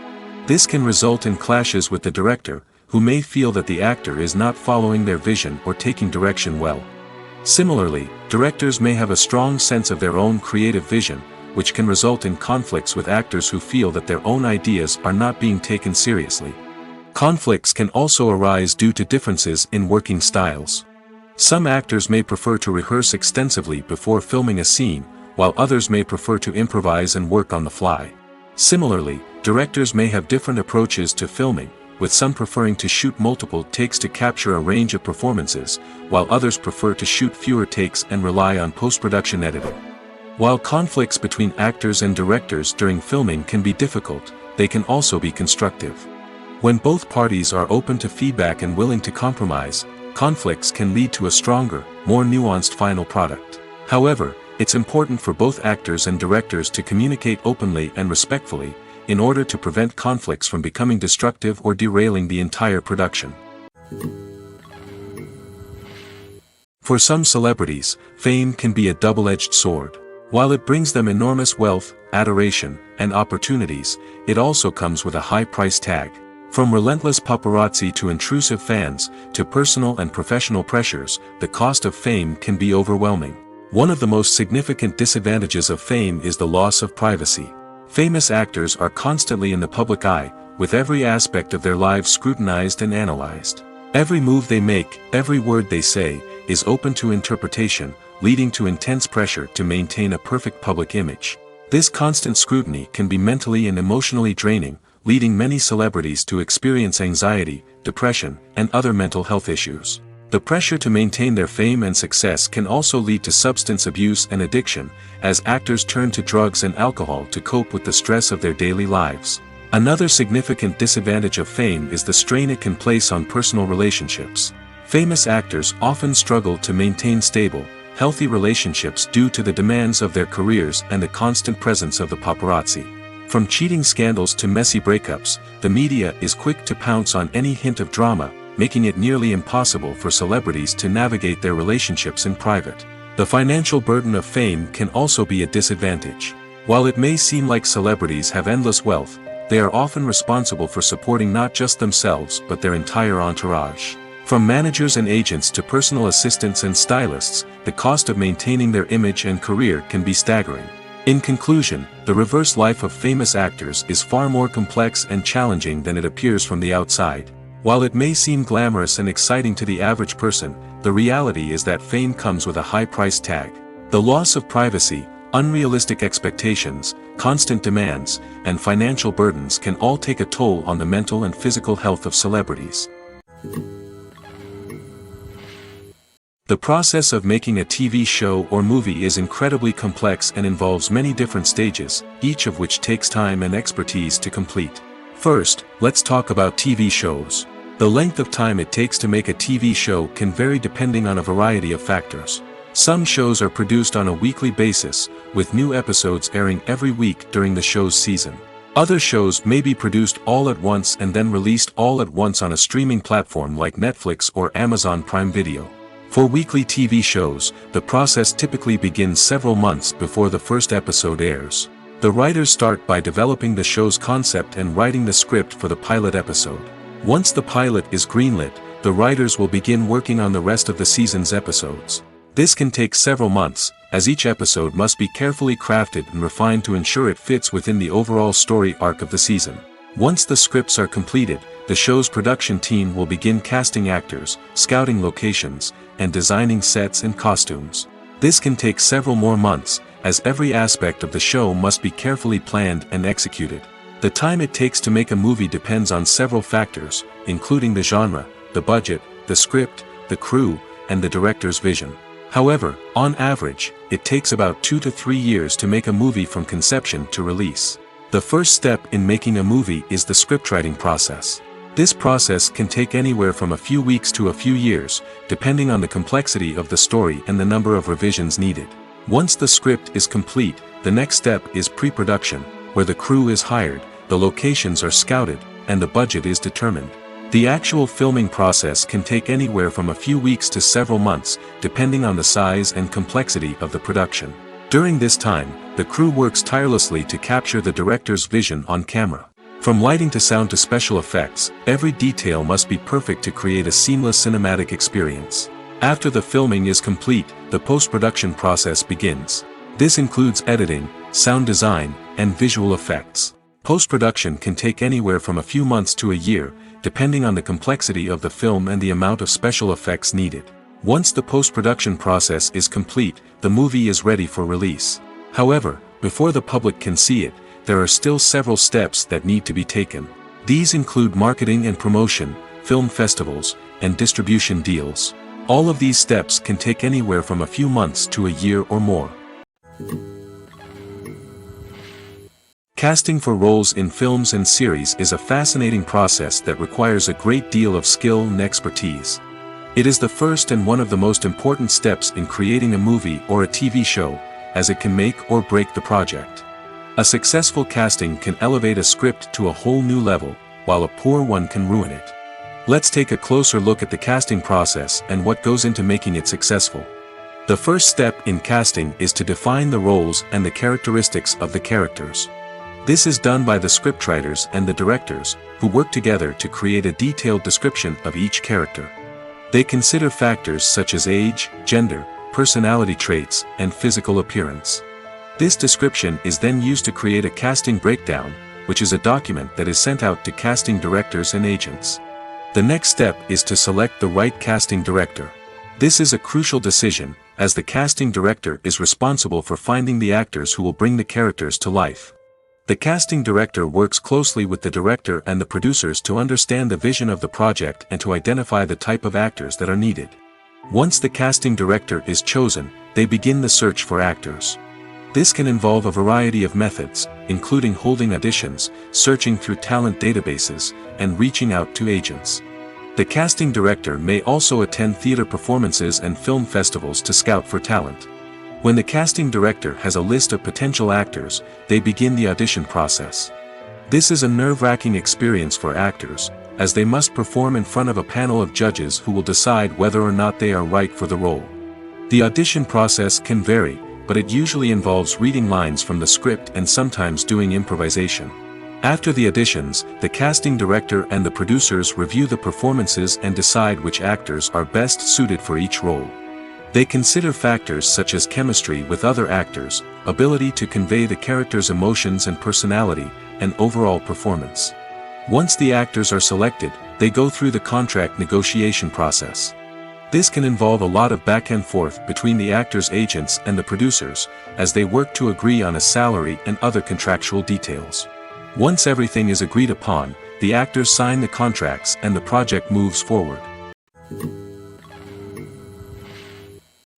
This can result in clashes with the director, who may feel that the actor is not following their vision or taking direction well. Similarly, directors may have a strong sense of their own creative vision, which can result in conflicts with actors who feel that their own ideas are not being taken seriously. Conflicts can also arise due to differences in working styles. Some actors may prefer to rehearse extensively before filming a scene, while others may prefer to improvise and work on the fly. Similarly, directors may have different approaches to filming, with some preferring to shoot multiple takes to capture a range of performances, while others prefer to shoot fewer takes and rely on post-production editing. While conflicts between actors and directors during filming can be difficult, they can also be constructive. When both parties are open to feedback and willing to compromise, conflicts can lead to a stronger, more nuanced final product. However, it's important for both actors and directors to communicate openly and respectfully, in order to prevent conflicts from becoming destructive or derailing the entire production. For some celebrities, fame can be a double-edged sword. While it brings them enormous wealth, adoration, and opportunities, it also comes with a high price tag. From relentless paparazzi to intrusive fans, to personal and professional pressures, the cost of fame can be overwhelming. One of the most significant disadvantages of fame is the loss of privacy. Famous actors are constantly in the public eye, with every aspect of their lives scrutinized and analyzed. Every move they make, every word they say, is open to interpretation, leading to intense pressure to maintain a perfect public image. This constant scrutiny can be mentally and emotionally draining, leading many celebrities to experience anxiety, depression, and other mental health issues. The pressure to maintain their fame and success can also lead to substance abuse and addiction, as actors turn to drugs and alcohol to cope with the stress of their daily lives. Another significant disadvantage of fame is the strain it can place on personal relationships. Famous actors often struggle to maintain stable, healthy relationships due to the demands of their careers and the constant presence of the paparazzi. From cheating scandals to messy breakups, the media is quick to pounce on any hint of drama, making it nearly impossible for celebrities to navigate their relationships in private. The financial burden of fame can also be a disadvantage. While it may seem like celebrities have endless wealth, they are often responsible for supporting not just themselves but their entire entourage. From managers and agents to personal assistants and stylists, the cost of maintaining their image and career can be staggering. In conclusion, the reverse life of famous actors is far more complex and challenging than it appears from the outside. While it may seem glamorous and exciting to the average person, the reality is that fame comes with a high price tag. The loss of privacy, unrealistic expectations, constant demands, and financial burdens can all take a toll on the mental and physical health of celebrities. The process of making a TV show or movie is incredibly complex and involves many different stages, each of which takes time and expertise to complete. First, let's talk about TV shows. The length of time it takes to make a TV show can vary depending on a variety of factors. Some shows are produced on a weekly basis, with new episodes airing every week during the show's season. Other shows may be produced all at once and then released all at once on a streaming platform like Netflix or Amazon Prime Video. For weekly TV shows, the process typically begins several months before the first episode airs. The writers start by developing the show's concept and writing the script for the pilot episode. Once the pilot is greenlit, the writers will begin working on the rest of the season's episodes. This can take several months, as each episode must be carefully crafted and refined to ensure it fits within the overall story arc of the season. Once the scripts are completed, the show's production team will begin casting actors, scouting locations, and designing sets and costumes. This can take several more months, as every aspect of the show must be carefully planned and executed. The time it takes to make a movie depends on several factors, including the genre, the budget, the script, the crew, and the director's vision. However, on average, it takes about 2 to 3 years to make a movie from conception to release. The first step in making a movie is the scriptwriting process. This process can take anywhere from a few weeks to a few years, depending on the complexity of the story and the number of revisions needed. Once the script is complete, the next step is pre-production, where the crew is hired, the locations are scouted, and the budget is determined. The actual filming process can take anywhere from a few weeks to several months, depending on the size and complexity of the production. During this time, the crew works tirelessly to capture the director's vision on camera. From lighting to sound to special effects, every detail must be perfect to create a seamless cinematic experience. After the filming is complete, the post-production process begins. This includes editing, sound design, and visual effects. Post-production can take anywhere from a few months to a year, depending on the complexity of the film and the amount of special effects needed. Once the post-production process is complete, the movie is ready for release. However, before the public can see it, there are still several steps that need to be taken. These include marketing and promotion, film festivals, and distribution deals. All of these steps can take anywhere from a few months to a year or more. Casting for roles in films and series is a fascinating process that requires a great deal of skill and expertise. It is the first and one of the most important steps in creating a movie or a TV show, as it can make or break the project. A successful casting can elevate a script to a whole new level, while a poor one can ruin it. Let's take a closer look at the casting process and what goes into making it successful. The first step in casting is to define the roles and the characteristics of the characters. This is done by the scriptwriters and the directors, who work together to create a detailed description of each character. They consider factors such as age, gender, personality traits, and physical appearance. This description is then used to create a casting breakdown, which is a document that is sent out to casting directors and agents. The next step is to select the right casting director. This is a crucial decision, as the casting director is responsible for finding the actors who will bring the characters to life. The casting director works closely with the director and the producers to understand the vision of the project and to identify the type of actors that are needed. Once the casting director is chosen, they begin the search for actors. This can involve a variety of methods, including holding auditions, searching through talent databases, and reaching out to agents. The casting director may also attend theater performances and film festivals to scout for talent. When the casting director has a list of potential actors, they begin the audition process. This is a nerve-wracking experience for actors, as they must perform in front of a panel of judges who will decide whether or not they are right for the role. The audition process can vary, but it usually involves reading lines from the script and sometimes doing improvisation. After the auditions, the casting director and the producers review the performances and decide which actors are best suited for each role. They consider factors such as chemistry with other actors, ability to convey the character's emotions and personality, and overall performance. Once the actors are selected, they go through the contract negotiation process. This can involve a lot of back and forth between the actors' agents and the producers, as they work to agree on a salary and other contractual details. Once everything is agreed upon, the actors sign the contracts and the project moves forward.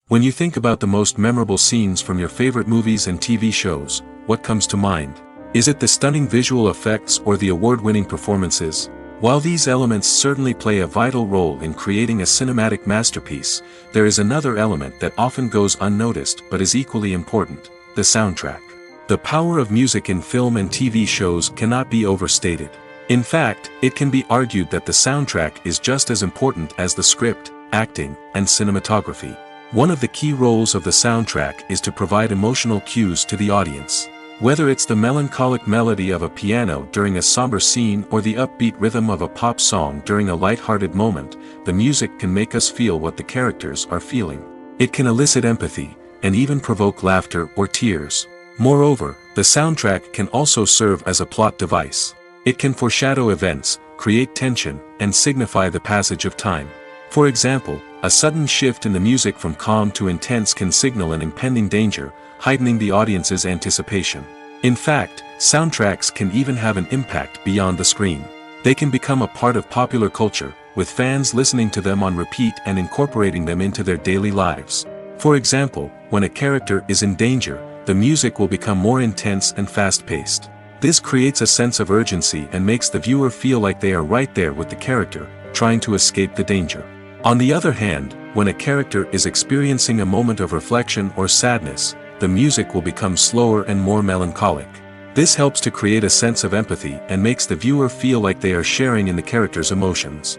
When you think about the most memorable scenes from your favorite movies and TV shows, what comes to mind? Is it the stunning visual effects or the award-winning performances? While these elements certainly play a vital role in creating a cinematic masterpiece, there is another element that often goes unnoticed but is equally important: the soundtrack. The power of music in film and TV shows cannot be overstated. In fact, it can be argued that the soundtrack is just as important as the script, acting, and cinematography. One of the key roles of the soundtrack is to provide emotional cues to the audience. Whether it's the melancholic melody of a piano during a somber scene or the upbeat rhythm of a pop song during a light-hearted moment, the music can make us feel what the characters are feeling. It can elicit empathy, and even provoke laughter or tears. Moreover, the soundtrack can also serve as a plot device. It can foreshadow events, create tension, and signify the passage of time. For example, a sudden shift in the music from calm to intense can signal an impending danger, heightening the audience's anticipation. In fact, soundtracks can even have an impact beyond the screen. They can become a part of popular culture, with fans listening to them on repeat and incorporating them into their daily lives. For example, when a character is in danger, the music will become more intense and fast-paced. This creates a sense of urgency and makes the viewer feel like they are right there with the character, trying to escape the danger. On the other hand, when a character is experiencing a moment of reflection or sadness, the music will become slower and more melancholic. This helps to create a sense of empathy and makes the viewer feel like they are sharing in the character's emotions.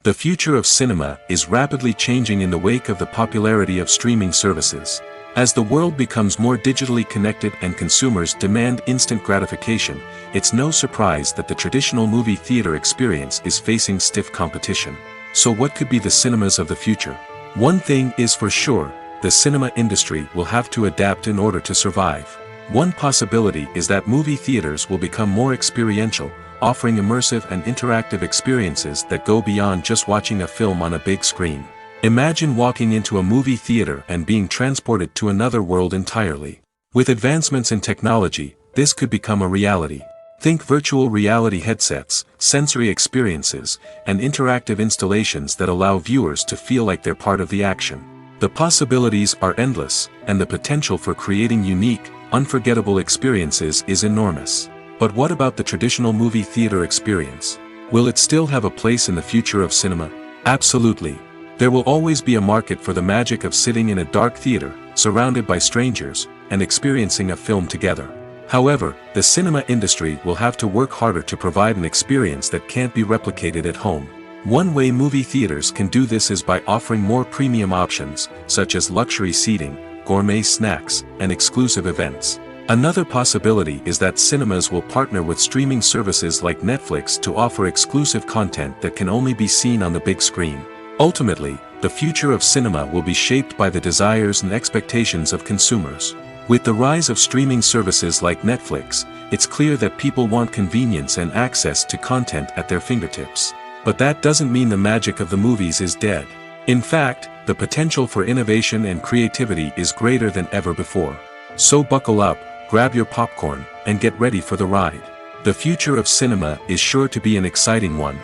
The future of cinema is rapidly changing in the wake of the popularity of streaming services. As the world becomes more digitally connected and consumers demand instant gratification, it's no surprise that the traditional movie theater experience is facing stiff competition. So what could be the cinemas of the future? One thing is for sure, the cinema industry will have to adapt in order to survive. One possibility is that movie theaters will become more experiential, offering immersive and interactive experiences that go beyond just watching a film on a big screen. Imagine walking into a movie theater and being transported to another world entirely. With advancements in technology, this could become a reality. Think virtual reality headsets, sensory experiences, and interactive installations that allow viewers to feel like they're part of the action. The possibilities are endless, and the potential for creating unique, unforgettable experiences is enormous. But what about the traditional movie theater experience? Will it still have a place in the future of cinema? Absolutely. There will always be a market for the magic of sitting in a dark theater, surrounded by strangers, and experiencing a film together. However, the cinema industry will have to work harder to provide an experience that can't be replicated at home. One way movie theaters can do this is by offering more premium options, such as luxury seating, gourmet snacks, and exclusive events. Another possibility is that cinemas will partner with streaming services like Netflix to offer exclusive content that can only be seen on the big screen. Ultimately, the future of cinema will be shaped by the desires and expectations of consumers. With the rise of streaming services like Netflix, it's clear that people want convenience and access to content at their fingertips. But that doesn't mean the magic of the movies is dead. In fact, the potential for innovation and creativity is greater than ever before. So buckle up, grab your popcorn, and get ready for the ride. The future of cinema is sure to be an exciting one.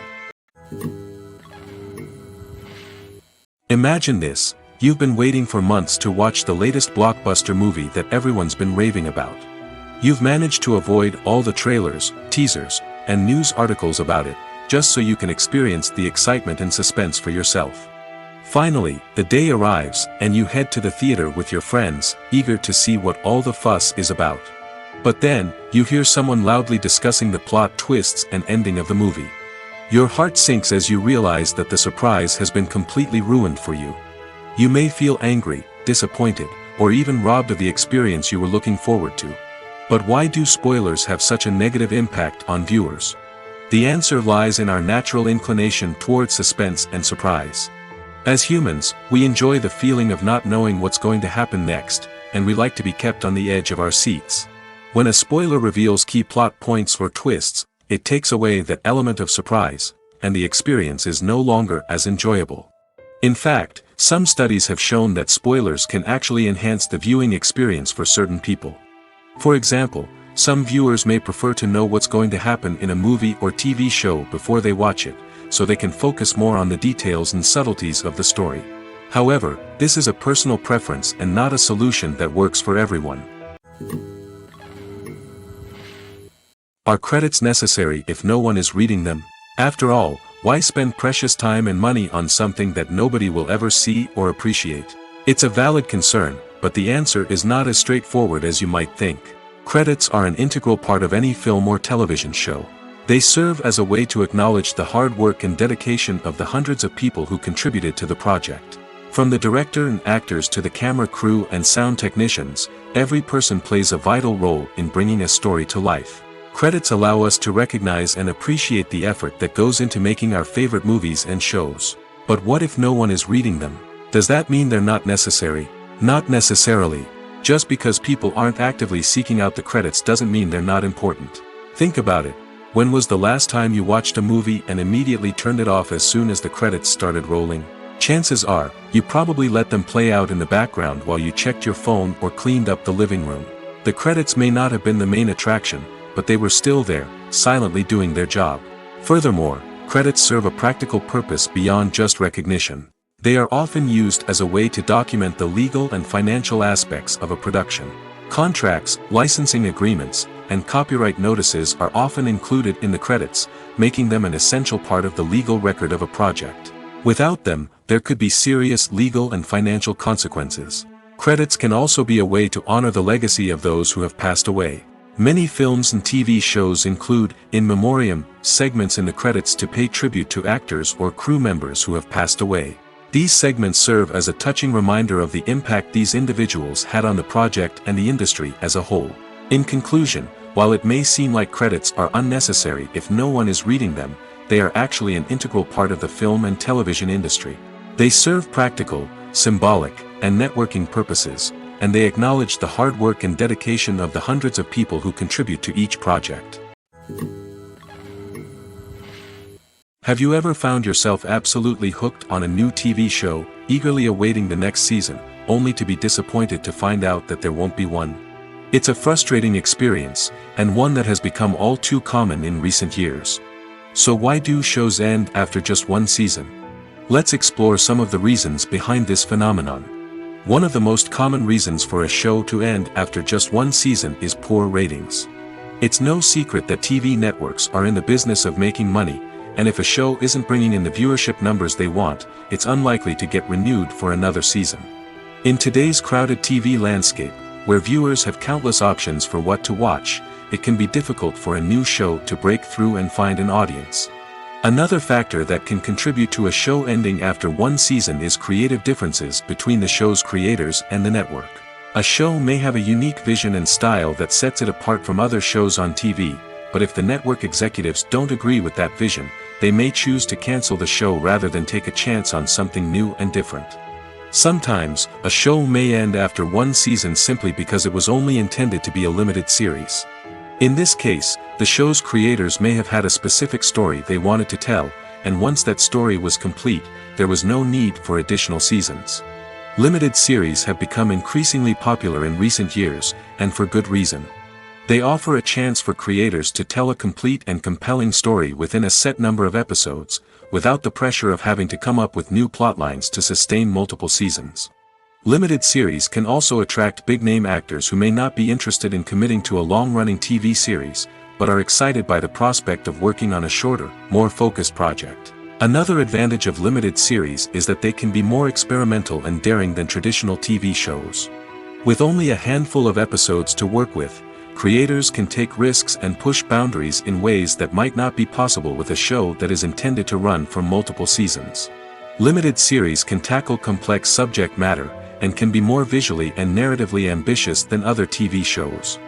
Imagine this, you've been waiting for months to watch the latest blockbuster movie that everyone's been raving about. You've managed to avoid all the trailers, teasers, and news articles about it, just so you can experience the excitement and suspense for yourself. Finally, the day arrives, and you head to the theater with your friends, eager to see what all the fuss is about. But then, you hear someone loudly discussing the plot twists and ending of the movie. Your heart sinks as you realize that the surprise has been completely ruined for you. You may feel angry, disappointed, or even robbed of the experience you were looking forward to. But why do spoilers have such a negative impact on viewers? The answer lies in our natural inclination towards suspense and surprise. As humans, we enjoy the feeling of not knowing what's going to happen next, and we like to be kept on the edge of our seats. When a spoiler reveals key plot points or twists, it takes away that element of surprise, and the experience is no longer as enjoyable. In fact, some studies have shown that spoilers can actually enhance the viewing experience for certain people. For example, some viewers may prefer to know what's going to happen in a movie or TV show before they watch it, so they can focus more on the details and subtleties of the story. However, this is a personal preference and not a solution that works for everyone. Are credits necessary if no one is reading them? After all, why spend precious time and money on something that nobody will ever see or appreciate? It's a valid concern, but the answer is not as straightforward as you might think. Credits are an integral part of any film or television show. They serve as a way to acknowledge the hard work and dedication of the hundreds of people who contributed to the project. From the director and actors to the camera crew and sound technicians, every person plays a vital role in bringing a story to life. Credits allow us to recognize and appreciate the effort that goes into making our favorite movies and shows. But what if no one is reading them? Does that mean they're not necessary? Not necessarily. Just because people aren't actively seeking out the credits doesn't mean they're not important. Think about it. When was the last time you watched a movie and immediately turned it off as soon as the credits started rolling? Chances are, you probably let them play out in the background while you checked your phone or cleaned up the living room. The credits may not have been the main attraction, but they were still there, silently doing their job. Furthermore, credits serve a practical purpose beyond just recognition. They are often used as a way to document the legal and financial aspects of a production. Contracts, licensing agreements, and copyright notices are often included in the credits, making them an essential part of the legal record of a project. Without them, there could be serious legal and financial consequences. Credits can also be a way to honor the legacy of those who have passed away. Many films and TV shows include, in memoriam, segments in the credits to pay tribute to actors or crew members who have passed away. These segments serve as a touching reminder of the impact these individuals had on the project and the industry as a whole. In conclusion, while it may seem like credits are unnecessary if no one is reading them, they are actually an integral part of the film and television industry. They serve practical, symbolic, and networking purposes, and they acknowledge the hard work and dedication of the hundreds of people who contribute to each project. Have you ever found yourself absolutely hooked on a new TV show, eagerly awaiting the next season, only to be disappointed to find out that there won't be one? It's a frustrating experience, and one that has become all too common in recent years. So why do shows end after just one season? Let's explore some of the reasons behind this phenomenon. One of the most common reasons for a show to end after just one season is poor ratings. It's no secret that TV networks are in the business of making money, and if a show isn't bringing in the viewership numbers they want, it's unlikely to get renewed for another season. In today's crowded TV landscape, where viewers have countless options for what to watch, it can be difficult for a new show to break through and find an audience. Another factor that can contribute to a show ending after one season is creative differences between the show's creators and the network. A show may have a unique vision and style that sets it apart from other shows on TV, but if the network executives don't agree with that vision, they may choose to cancel the show rather than take a chance on something new and different. Sometimes, a show may end after one season simply because it was only intended to be a limited series. In this case, the show's creators may have had a specific story they wanted to tell, and once that story was complete, there was no need for additional seasons. Limited series have become increasingly popular in recent years, and for good reason. They offer a chance for creators to tell a complete and compelling story within a set number of episodes, without the pressure of having to come up with new plotlines to sustain multiple seasons. Limited series can also attract big-name actors who may not be interested in committing to a long-running TV series, but are excited by the prospect of working on a shorter, more focused project. Another advantage of limited series is that they can be more experimental and daring than traditional TV shows. With only a handful of episodes to work with, creators can take risks and push boundaries in ways that might not be possible with a show that is intended to run for multiple seasons. Limited series can tackle complex subject matter, and can be more visually and narratively ambitious than other TV shows.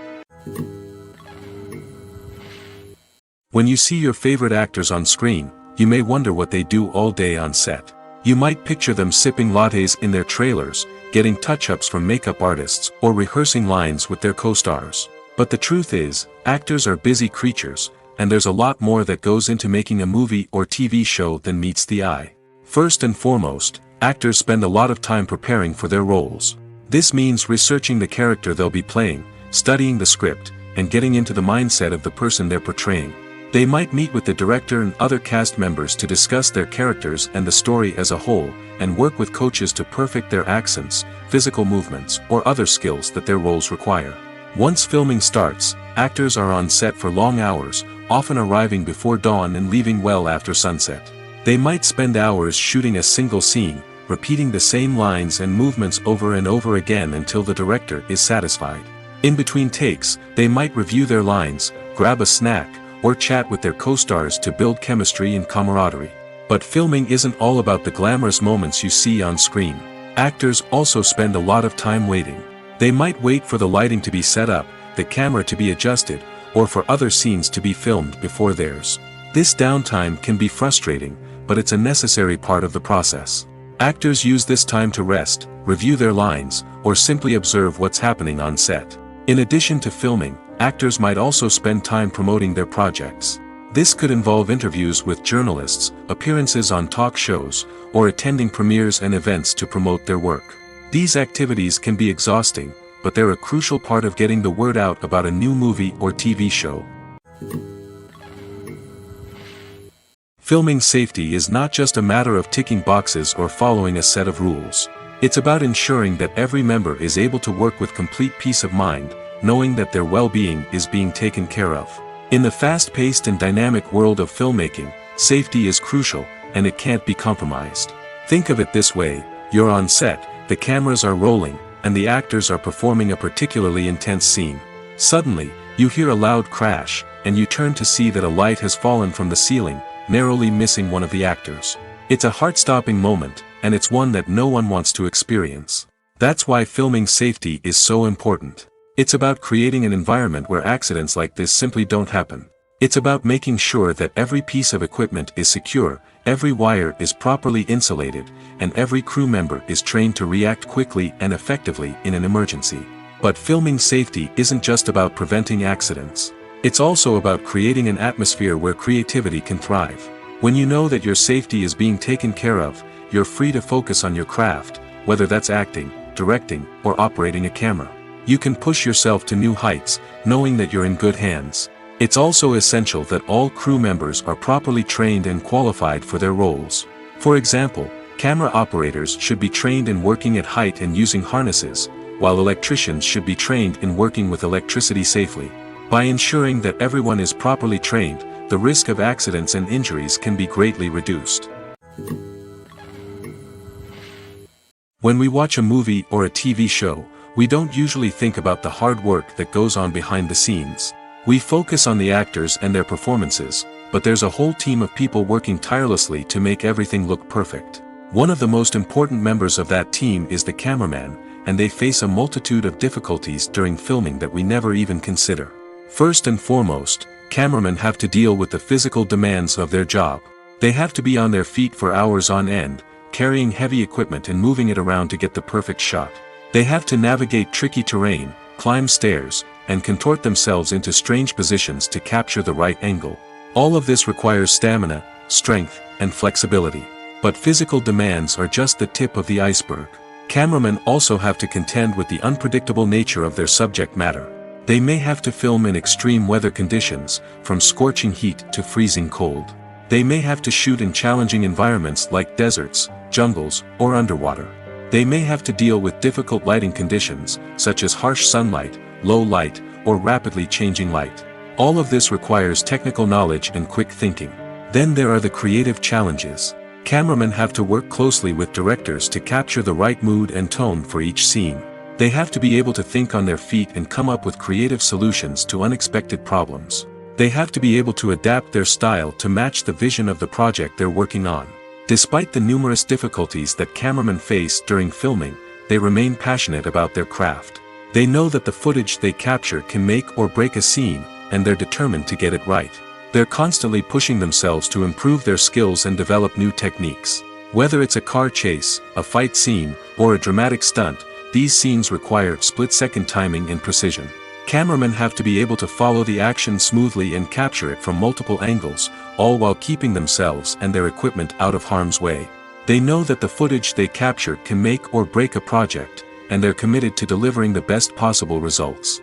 When you see your favorite actors on screen, you may wonder what they do all day on set. You might picture them sipping lattes in their trailers, getting touch-ups from makeup artists, or rehearsing lines with their co-stars. But the truth is, actors are busy creatures, and there's a lot more that goes into making a movie or TV show than meets the eye. First and foremost, actors spend a lot of time preparing for their roles. This means researching the character they'll be playing, studying the script, and getting into the mindset of the person they're portraying. They might meet with the director and other cast members to discuss their characters and the story as a whole, and work with coaches to perfect their accents, physical movements, or other skills that their roles require. Once filming starts, actors are on set for long hours, often arriving before dawn and leaving well after sunset. They might spend hours shooting a single scene, repeating the same lines and movements over and over again until the director is satisfied. In between takes, they might review their lines, grab a snack, or chat with their co-stars to build chemistry and camaraderie. But filming isn't all about the glamorous moments you see on screen. Actors also spend a lot of time waiting. They might wait for the lighting to be set up, the camera to be adjusted, or for other scenes to be filmed before theirs. This downtime can be frustrating, but it's a necessary part of the process. Actors use this time to rest, review their lines, or simply observe what's happening on set. In addition to filming, actors might also spend time promoting their projects. This could involve interviews with journalists, appearances on talk shows, or attending premieres and events to promote their work. These activities can be exhausting, but they're a crucial part of getting the word out about a new movie or TV show. Filming safety is not just a matter of ticking boxes or following a set of rules. It's about ensuring that every member is able to work with complete peace of mind, knowing that their well-being is being taken care of. In the fast-paced and dynamic world of filmmaking, safety is crucial, and it can't be compromised. Think of it this way: you're on set, the cameras are rolling, and the actors are performing a particularly intense scene. Suddenly, you hear a loud crash, and you turn to see that a light has fallen from the ceiling, narrowly missing one of the actors. It's a heart-stopping moment, and it's one that no one wants to experience. That's why filming safety is so important. It's about creating an environment where accidents like this simply don't happen. It's about making sure that every piece of equipment is secure, every wire is properly insulated, and every crew member is trained to react quickly and effectively in an emergency. But filming safety isn't just about preventing accidents. It's also about creating an atmosphere where creativity can thrive. When you know that your safety is being taken care of, you're free to focus on your craft, whether that's acting, directing, or operating a camera. You can push yourself to new heights, knowing that you're in good hands. It's also essential that all crew members are properly trained and qualified for their roles. For example, camera operators should be trained in working at height and using harnesses, while electricians should be trained in working with electricity safely. By ensuring that everyone is properly trained, the risk of accidents and injuries can be greatly reduced. When we watch a movie or a TV show, we don't usually think about the hard work that goes on behind the scenes. We focus on the actors and their performances, but there's a whole team of people working tirelessly to make everything look perfect. One of the most important members of that team is the cameraman, and they face a multitude of difficulties during filming that we never even consider. First and foremost, cameramen have to deal with the physical demands of their job. They have to be on their feet for hours on end, carrying heavy equipment and moving it around to get the perfect shot. They have to navigate tricky terrain, climb stairs, and contort themselves into strange positions to capture the right angle. All of this requires stamina, strength, and flexibility. But physical demands are just the tip of the iceberg. Cameramen also have to contend with the unpredictable nature of their subject matter. They may have to film in extreme weather conditions, from scorching heat to freezing cold. They may have to shoot in challenging environments like deserts, jungles, or underwater. They may have to deal with difficult lighting conditions, such as harsh sunlight, low light, or rapidly changing light. All of this requires technical knowledge and quick thinking. Then there are the creative challenges. Cameramen have to work closely with directors to capture the right mood and tone for each scene. They have to be able to think on their feet and come up with creative solutions to unexpected problems. They have to be able to adapt their style to match the vision of the project they're working on. Despite the numerous difficulties that cameramen face during filming, they remain passionate about their craft. They know that the footage they capture can make or break a scene, and they're determined to get it right. They're constantly pushing themselves to improve their skills and develop new techniques. Whether it's a car chase, a fight scene, or a dramatic stunt, these scenes require split-second timing and precision. Cameramen have to be able to follow the action smoothly and capture it from multiple angles, all while keeping themselves and their equipment out of harm's way. They know that the footage they capture can make or break a project, and they're committed to delivering the best possible results.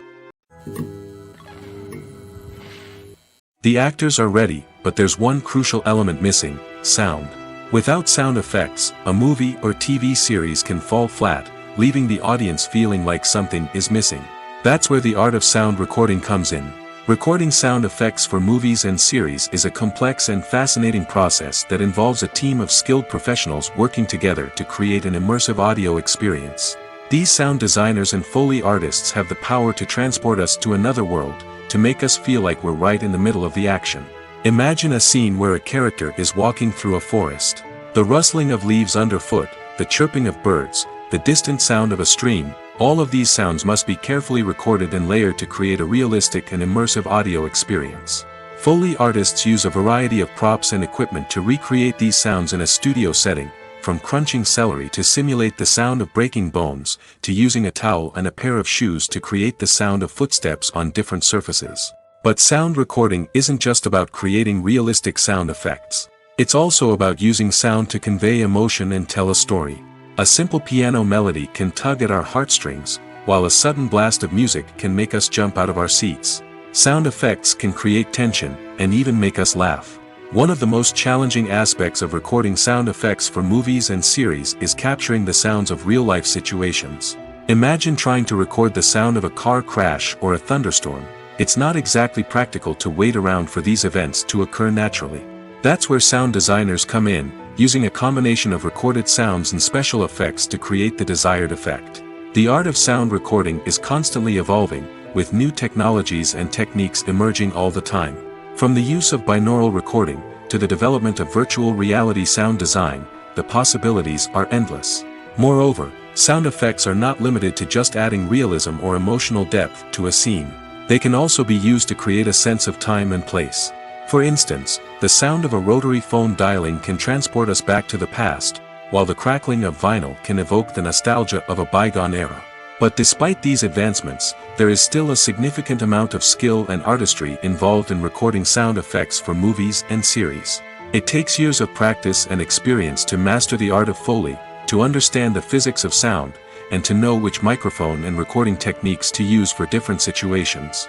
The actors are ready, but there's one crucial element missing: sound. Without sound effects, a movie or TV series can fall flat, leaving the audience feeling like something is missing. That's where the art of sound recording comes in. Recording sound effects for movies and series is a complex and fascinating process that involves a team of skilled professionals working together to create an immersive audio experience. These sound designers and Foley artists have the power to transport us to another world, to make us feel like we're right in the middle of the action. Imagine a scene where a character is walking through a forest. The rustling of leaves underfoot, the chirping of birds, the distant sound of a stream, all of these sounds must be carefully recorded and layered to create a realistic and immersive audio experience. Foley artists use a variety of props and equipment to recreate these sounds in a studio setting, from crunching celery to simulate the sound of breaking bones, to using a towel and a pair of shoes to create the sound of footsteps on different surfaces. But sound recording isn't just about creating realistic sound effects. It's also about using sound to convey emotion and tell a story. A simple piano melody can tug at our heartstrings, while a sudden blast of music can make us jump out of our seats. Sound effects can create tension, and even make us laugh. One of the most challenging aspects of recording sound effects for movies and series is capturing the sounds of real-life situations. Imagine trying to record the sound of a car crash or a thunderstorm. It's not exactly practical to wait around for these events to occur naturally. That's where sound designers come in, using a combination of recorded sounds and special effects to create the desired effect. The art of sound recording is constantly evolving, with new technologies and techniques emerging all the time. From the use of binaural recording, to the development of virtual reality sound design, the possibilities are endless. Moreover, sound effects are not limited to just adding realism or emotional depth to a scene. They can also be used to create a sense of time and place. For instance, the sound of a rotary phone dialing can transport us back to the past, while the crackling of vinyl can evoke the nostalgia of a bygone era. But despite these advancements, there is still a significant amount of skill and artistry involved in recording sound effects for movies and series. It takes years of practice and experience to master the art of Foley, to understand the physics of sound, and to know which microphone and recording techniques to use for different situations.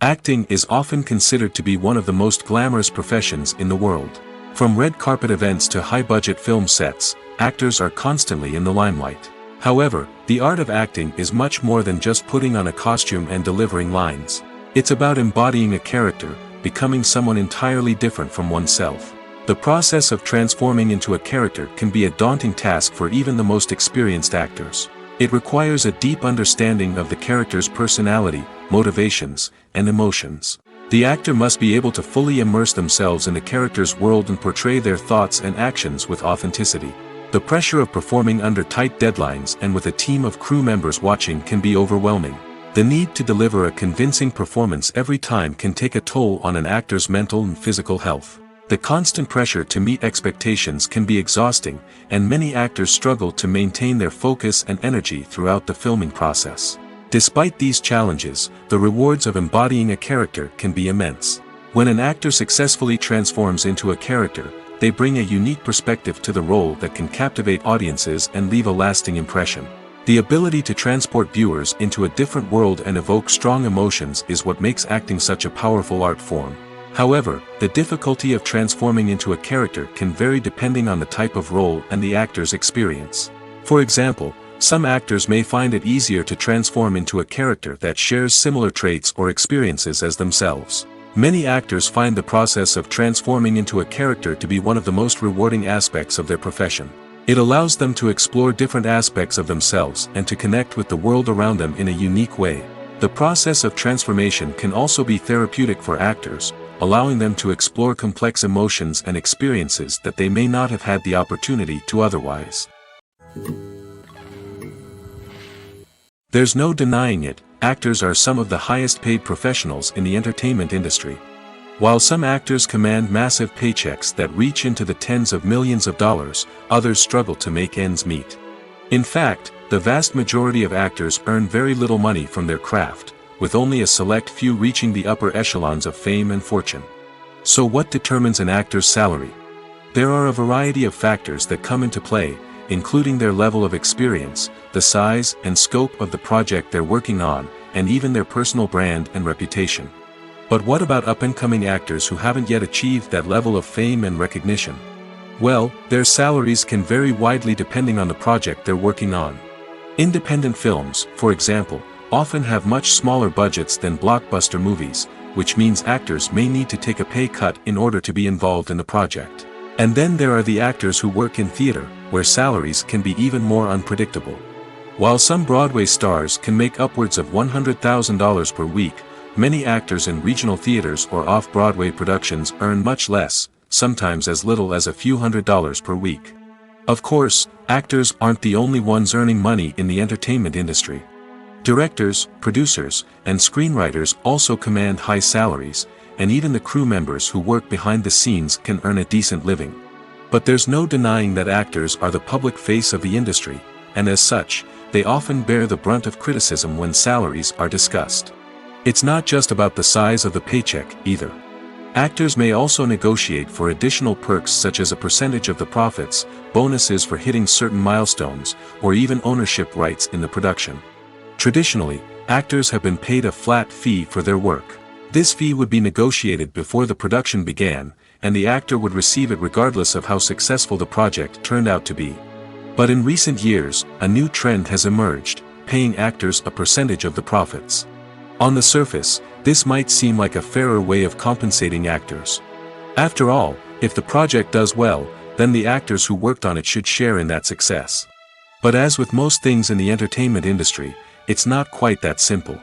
Acting is often considered to be one of the most glamorous professions in the world. From red carpet events to high-budget film sets, actors are constantly in the limelight. However, the art of acting is much more than just putting on a costume and delivering lines. It's about embodying a character, becoming someone entirely different from oneself. The process of transforming into a character can be a daunting task for even the most experienced actors. It requires a deep understanding of the character's personality, motivations, and emotions. The actor must be able to fully immerse themselves in the character's world and portray their thoughts and actions with authenticity. The pressure of performing under tight deadlines and with a team of crew members watching can be overwhelming. The need to deliver a convincing performance every time can take a toll on an actor's mental and physical health. The constant pressure to meet expectations can be exhausting, and many actors struggle to maintain their focus and energy throughout the filming process. Despite these challenges, the rewards of embodying a character can be immense. When an actor successfully transforms into a character, they bring a unique perspective to the role that can captivate audiences and leave a lasting impression. The ability to transport viewers into a different world and evoke strong emotions is what makes acting such a powerful art form. However, the difficulty of transforming into a character can vary depending on the type of role and the actor's experience. For example, some actors may find it easier to transform into a character that shares similar traits or experiences as themselves. Many actors find the process of transforming into a character to be one of the most rewarding aspects of their profession. It allows them to explore different aspects of themselves and to connect with the world around them in a unique way. The process of transformation can also be therapeutic for actors, allowing them to explore complex emotions and experiences that they may not have had the opportunity to otherwise. There's no denying it, actors are some of the highest paid professionals in the entertainment industry. While some actors command massive paychecks that reach into the tens of millions of dollars, others struggle to make ends meet. In fact, the vast majority of actors earn very little money from their craft, with only a select few reaching the upper echelons of fame and fortune. So what determines an actor's salary? There are a variety of factors that come into play, including their level of experience, the size and scope of the project they're working on, and even their personal brand and reputation. But what about up-and-coming actors who haven't yet achieved that level of fame and recognition? Well, their salaries can vary widely depending on the project they're working on. Independent films, for example, often have much smaller budgets than blockbuster movies, which means actors may need to take a pay cut in order to be involved in the project. And then there are the actors who work in theater, where salaries can be even more unpredictable. While some Broadway stars can make upwards of $100,000 per week, many actors in regional theaters or off-Broadway productions earn much less, sometimes as little as a few $100s per week. Of course, actors aren't the only ones earning money in the entertainment industry. Directors, producers, and screenwriters also command high salaries, and even the crew members who work behind the scenes can earn a decent living. But there's no denying that actors are the public face of the industry, and as such, they often bear the brunt of criticism when salaries are discussed. It's not just about the size of the paycheck, either. Actors may also negotiate for additional perks such as a percentage of the profits, bonuses for hitting certain milestones, or even ownership rights in the production. Traditionally, actors have been paid a flat fee for their work. This fee would be negotiated before the production began, and the actor would receive it regardless of how successful the project turned out to be. But in recent years, a new trend has emerged, paying actors a percentage of the profits. On the surface, this might seem like a fairer way of compensating actors. After all, if the project does well, then the actors who worked on it should share in that success. But as with most things in the entertainment industry, it's not quite that simple.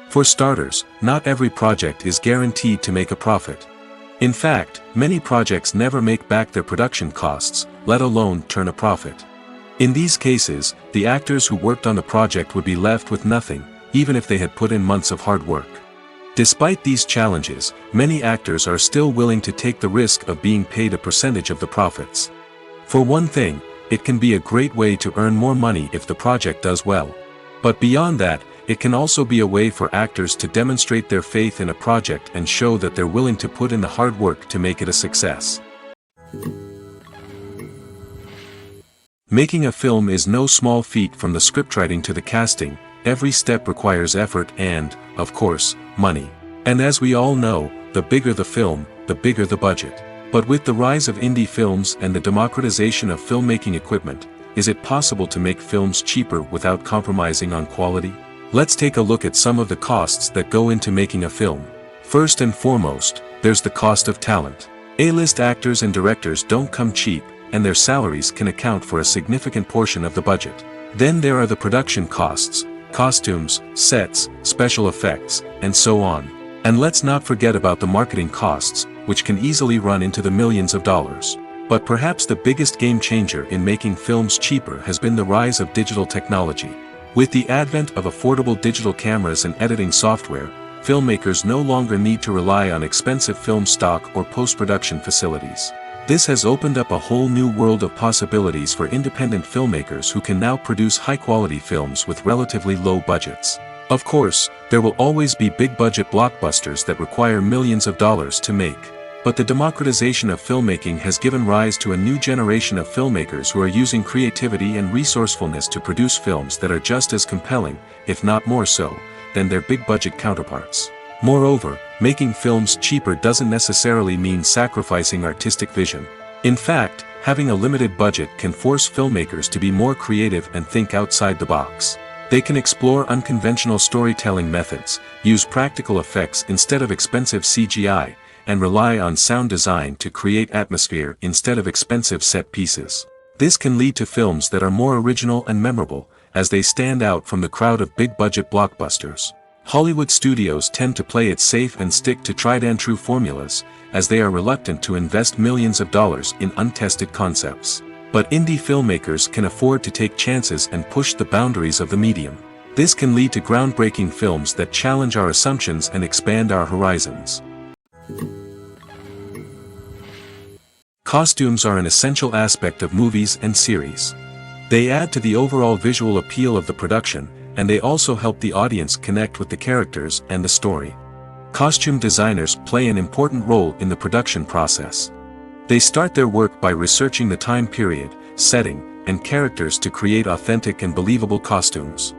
For starters, not every project is guaranteed to make a profit. In fact, many projects never make back their production costs, let alone turn a profit. In these cases, the actors who worked on the project would be left with nothing, even if they had put in months of hard work. Despite these challenges, many actors are still willing to take the risk of being paid a percentage of the profits. For one thing, it can be a great way to earn more money if the project does well. But beyond that, it can also be a way for actors to demonstrate their faith in a project and show that they're willing to put in the hard work to make it a success. Making a film is no small feat. From the scriptwriting to the casting, every step requires effort and, of course, money. And as we all know, the bigger the film, the bigger the budget. But with the rise of indie films and the democratization of filmmaking equipment, is it possible to make films cheaper without compromising on quality? Let's take a look at some of the costs that go into making a film. First and foremost, there's the cost of talent. A-list actors and directors don't come cheap, and their salaries can account for a significant portion of the budget. Then there are the production costs, costumes, sets, special effects, and so on. And let's not forget about the marketing costs, which can easily run into the millions of dollars. But perhaps the biggest game changer in making films cheaper has been the rise of digital technology. With the advent of affordable digital cameras and editing software, filmmakers no longer need to rely on expensive film stock or post-production facilities. This has opened up a whole new world of possibilities for independent filmmakers who can now produce high-quality films with relatively low budgets. Of course, there will always be big-budget blockbusters that require millions of dollars to make. But the democratization of filmmaking has given rise to a new generation of filmmakers who are using creativity and resourcefulness to produce films that are just as compelling, if not more so, than their big-budget counterparts. Moreover, making films cheaper doesn't necessarily mean sacrificing artistic vision. In fact, having a limited budget can force filmmakers to be more creative and think outside the box. They can explore unconventional storytelling methods, use practical effects instead of expensive CGI, and rely on sound design to create atmosphere instead of expensive set pieces. This can lead to films that are more original and memorable, as they stand out from the crowd of big-budget blockbusters. Hollywood studios tend to play it safe and stick to tried-and-true formulas, as they are reluctant to invest millions of dollars in untested concepts. But indie filmmakers can afford to take chances and push the boundaries of the medium. This can lead to groundbreaking films that challenge our assumptions and expand our horizons. Costumes are an essential aspect of movies and series. They add to the overall visual appeal of the production, and they also help the audience connect with the characters and the story. Costume designers play an important role in the production process. They start their work by researching the time period, setting, and characters to create authentic and believable costumes.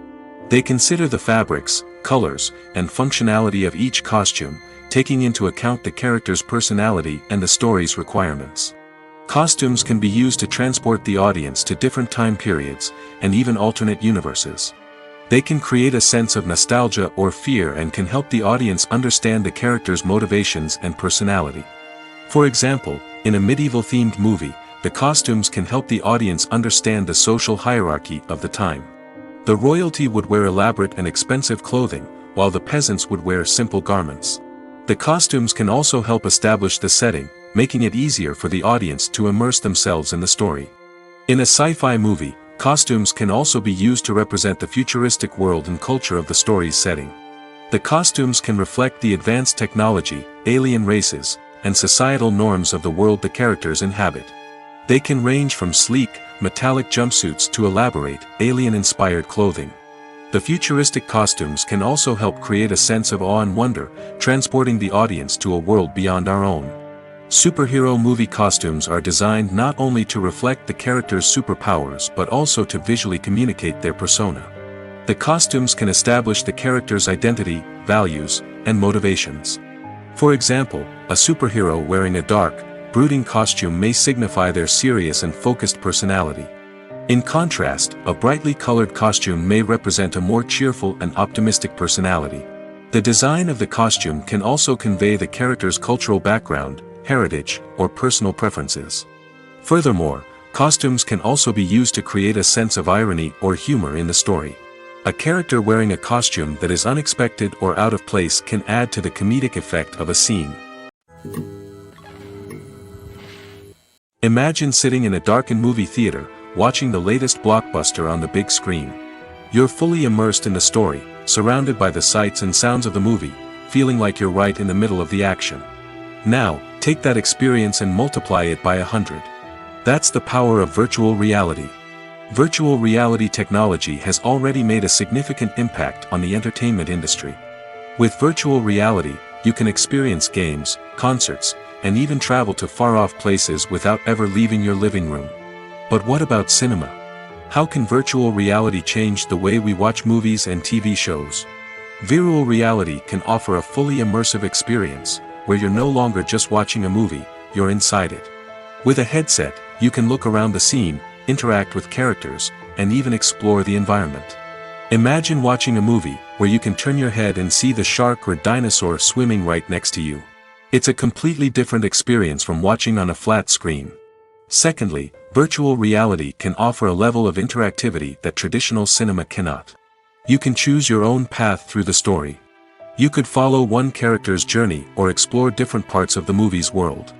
They consider the fabrics, colors, and functionality of each costume, taking into account the character's personality and the story's requirements. Costumes can be used to transport the audience to different time periods, and even alternate universes. They can create a sense of nostalgia or fear and can help the audience understand the character's motivations and personality. For example, in a medieval-themed movie, the costumes can help the audience understand the social hierarchy of the time. The royalty would wear elaborate and expensive clothing, while the peasants would wear simple garments. The costumes can also help establish the setting, making it easier for the audience to immerse themselves in the story. In a sci-fi movie, costumes can also be used to represent the futuristic world and culture of the story's setting. The costumes can reflect the advanced technology, alien races, and societal norms of the world the characters inhabit. They can range from sleek, metallic jumpsuits to elaborate, alien-inspired clothing. The futuristic costumes can also help create a sense of awe and wonder, transporting the audience to a world beyond our own. Superhero movie costumes are designed not only to reflect the character's superpowers but also to visually communicate their persona. The costumes can establish the character's identity, values, and motivations. For example, a superhero wearing a dark, brooding costume may signify their serious and focused personality. In contrast, a brightly colored costume may represent a more cheerful and optimistic personality. The design of the costume can also convey the character's cultural background, heritage, or personal preferences. Furthermore, costumes can also be used to create a sense of irony or humor in the story. A character wearing a costume that is unexpected or out of place can add to the comedic effect of a scene. Imagine sitting in a darkened movie theater, watching the latest blockbuster on the big screen. You're fully immersed in the story, surrounded by the sights and sounds of the movie, feeling like you're right in the middle of the action. Now, take that experience and multiply it by 100. That's the power of virtual reality. Virtual reality technology has already made a significant impact on the entertainment industry. With virtual reality, you can experience games, concerts, and even travel to far-off places without ever leaving your living room. But what about cinema? How can virtual reality change the way we watch movies and TV shows? Virtual reality can offer a fully immersive experience, where you're no longer just watching a movie, you're inside it. With a headset, you can look around the scene, interact with characters, and even explore the environment. Imagine watching a movie where you can turn your head and see the shark or dinosaur swimming right next to you. It's a completely different experience from watching on a flat screen. Secondly, virtual reality can offer a level of interactivity that traditional cinema cannot. You can choose your own path through the story. You could follow one character's journey or explore different parts of the movie's world.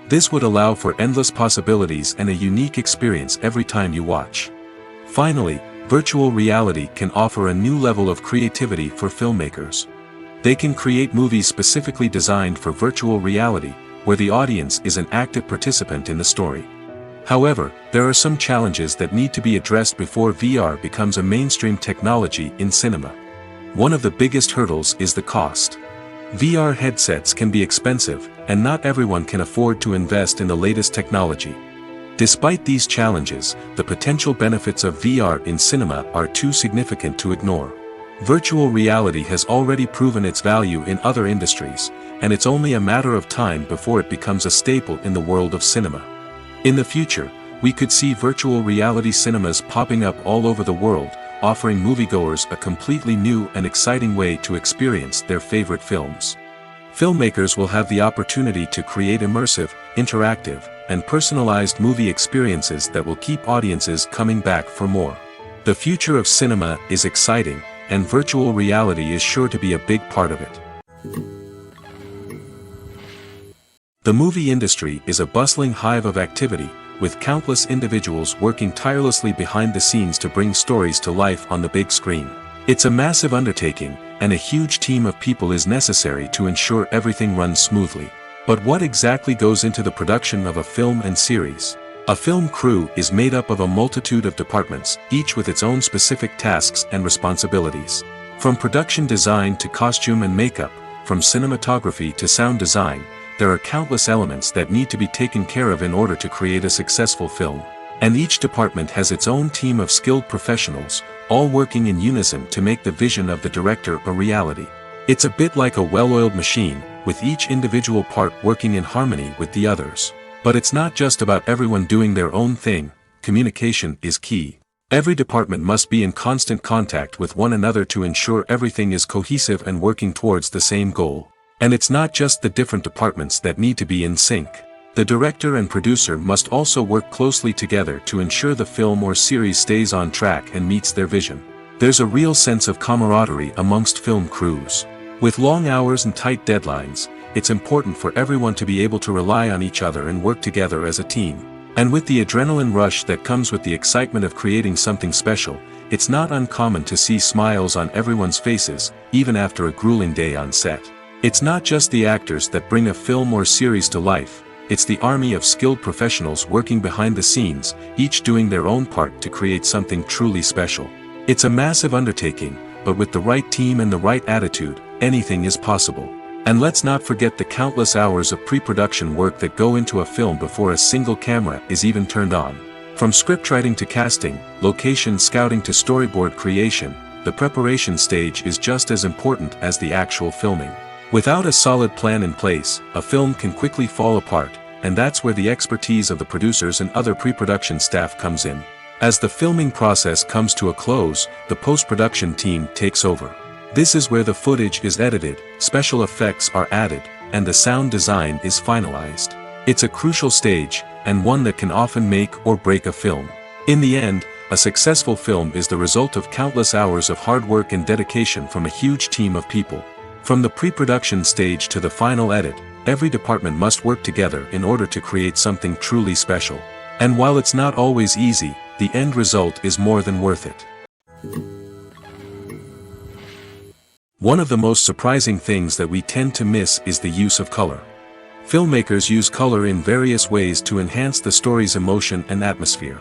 This would allow for endless possibilities and a unique experience every time you watch. Finally, virtual reality can offer a new level of creativity for filmmakers. They can create movies specifically designed for virtual reality, where the audience is an active participant in the story. However, there are some challenges that need to be addressed before VR becomes a mainstream technology in cinema. One of the biggest hurdles is the cost. VR headsets can be expensive, and not everyone can afford to invest in the latest technology. Despite these challenges, the potential benefits of VR in cinema are too significant to ignore. Virtual reality has already proven its value in other industries, and it's only a matter of time before it becomes a staple in the world of cinema. In the future, we could see virtual reality cinemas popping up all over the world, offering moviegoers a completely new and exciting way to experience their favorite films. Filmmakers will have the opportunity to create immersive, interactive, and personalized movie experiences that will keep audiences coming back for more. The future of cinema is exciting, and virtual reality is sure to be a big part of it. The movie industry is a bustling hive of activity, with countless individuals working tirelessly behind the scenes to bring stories to life on the big screen. It's a massive undertaking, and a huge team of people is necessary to ensure everything runs smoothly. But what exactly goes into the production of a film and series? A film crew is made up of a multitude of departments, each with its own specific tasks and responsibilities. From production design to costume and makeup, from cinematography to sound design, there are countless elements that need to be taken care of in order to create a successful film. And each department has its own team of skilled professionals, all working in unison to make the vision of the director a reality. It's a bit like a well-oiled machine, with each individual part working in harmony with the others. But it's not just about everyone doing their own thing. Communication is key. Every department must be in constant contact with one another to ensure everything is cohesive and working towards the same goal. And it's not just the different departments that need to be in sync. The director and producer must also work closely together to ensure the film or series stays on track and meets their vision. There's a real sense of camaraderie amongst film crews. With long hours and tight deadlines, it's important for everyone to be able to rely on each other and work together as a team. And with the adrenaline rush that comes with the excitement of creating something special, it's not uncommon to see smiles on everyone's faces, even after a grueling day on set. It's not just the actors that bring a film or series to life, it's the army of skilled professionals working behind the scenes, each doing their own part to create something truly special. It's a massive undertaking, but with the right team and the right attitude, anything is possible. And let's not forget the countless hours of pre-production work that go into a film before a single camera is even turned on. From scriptwriting to casting, location scouting to storyboard creation, the preparation stage is just as important as the actual filming. Without a solid plan in place, a film can quickly fall apart, and that's where the expertise of the producers and other pre-production staff comes in. As the filming process comes to a close, the post-production team takes over. This is where the footage is edited, special effects are added, and the sound design is finalized. It's a crucial stage, and one that can often make or break a film. In the end, a successful film is the result of countless hours of hard work and dedication from a huge team of people. From the pre-production stage to the final edit, every department must work together in order to create something truly special. And while it's not always easy, the end result is more than worth it. One of the most surprising things that we tend to miss is the use of color. Filmmakers use color in various ways to enhance the story's emotion and atmosphere.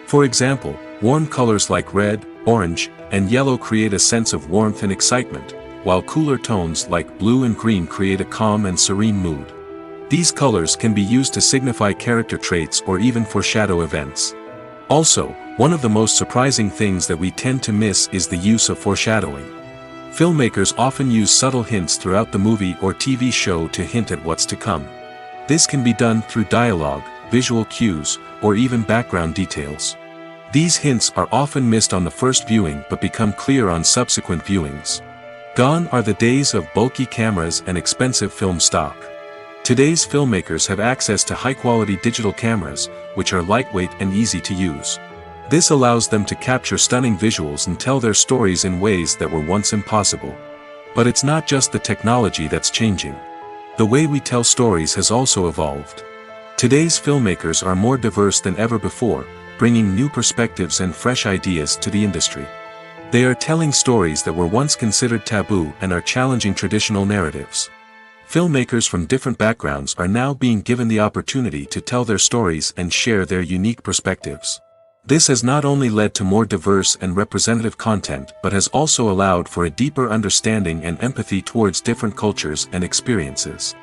For example, warm colors like red, orange, and yellow create a sense of warmth and excitement, while cooler tones like blue and green create a calm and serene mood. These colors can be used to signify character traits or even foreshadow events. Also, one of the most surprising things that we tend to miss is the use of foreshadowing. Filmmakers often use subtle hints throughout the movie or TV show to hint at what's to come. This can be done through dialogue, visual cues, or even background details. These hints are often missed on the first viewing but become clear on subsequent viewings. Gone are the days of bulky cameras and expensive film stock. Today's filmmakers have access to high-quality digital cameras, which are lightweight and easy to use. This allows them to capture stunning visuals and tell their stories in ways that were once impossible. But it's not just the technology that's changing. The way we tell stories has also evolved. Today's filmmakers are more diverse than ever before, bringing new perspectives and fresh ideas to the industry. They are telling stories that were once considered taboo and are challenging traditional narratives. Filmmakers from different backgrounds are now being given the opportunity to tell their stories and share their unique perspectives. This has not only led to more diverse and representative content but has also allowed for a deeper understanding and empathy towards different cultures and experiences.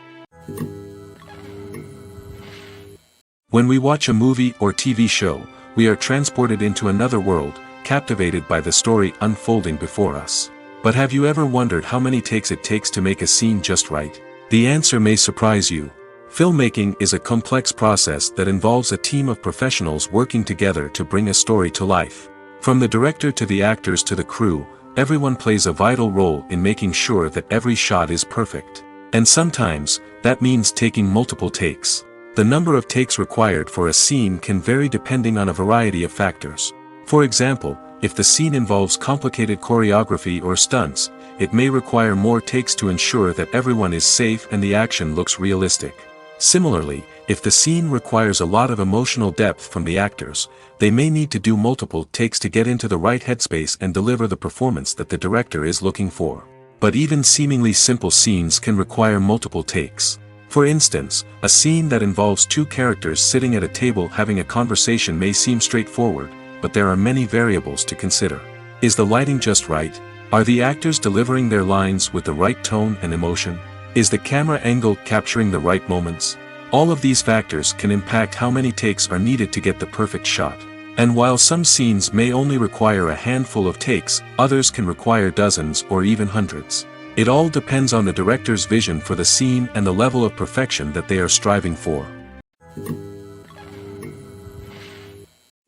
When we watch a movie or TV show, we are transported into another world, captivated by the story unfolding before us. But have you ever wondered how many takes it takes to make a scene just right? The answer may surprise you. Filmmaking is a complex process that involves a team of professionals working together to bring a story to life. From the director to the actors to the crew, everyone plays a vital role in making sure that every shot is perfect. And sometimes, that means taking multiple takes. The number of takes required for a scene can vary depending on a variety of factors. For example, if the scene involves complicated choreography or stunts, it may require more takes to ensure that everyone is safe and the action looks realistic. Similarly, if the scene requires a lot of emotional depth from the actors, they may need to do multiple takes to get into the right headspace and deliver the performance that the director is looking for. But even seemingly simple scenes can require multiple takes. For instance, a scene that involves two characters sitting at a table having a conversation may seem straightforward, but there are many variables to consider. Is the lighting just right? Are the actors delivering their lines with the right tone and emotion? Is the camera angle capturing the right moments? All of these factors can impact how many takes are needed to get the perfect shot. And while some scenes may only require a handful of takes, others can require dozens or even hundreds. It all depends on the director's vision for the scene and the level of perfection that they are striving for.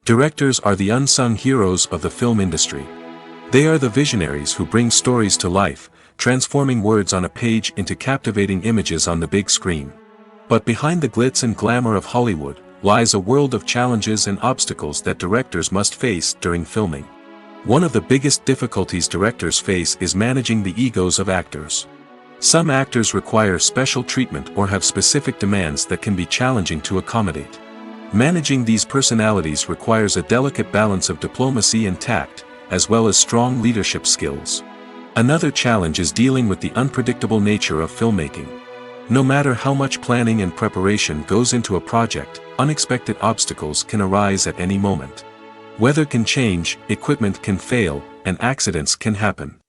Directors are the unsung heroes of the film industry. They are the visionaries who bring stories to life, transforming words on a page into captivating images on the big screen. But behind the glitz and glamour of Hollywood, lies a world of challenges and obstacles that directors must face during filming. One of the biggest difficulties directors face is managing the egos of actors. Some actors require special treatment or have specific demands that can be challenging to accommodate. Managing these personalities requires a delicate balance of diplomacy and tact, as well as strong leadership skills. Another challenge is dealing with the unpredictable nature of filmmaking. No matter how much planning and preparation goes into a project, unexpected obstacles can arise at any moment. Weather can change, equipment can fail, and accidents can happen.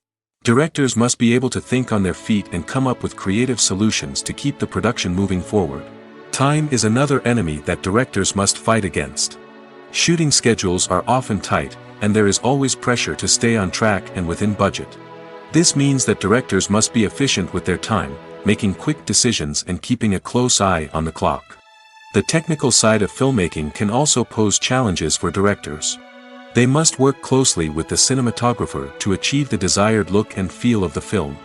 Directors must be able to think on their feet and come up with creative solutions to keep the production moving forward. Time is another enemy that directors must fight against. Shooting schedules are often tight, and there is always pressure to stay on track and within budget. This means that directors must be efficient with their time, making quick decisions and keeping a close eye on the clock. The technical side of filmmaking can also pose challenges for directors. They must work closely with the cinematographer to achieve the desired look and feel of the film.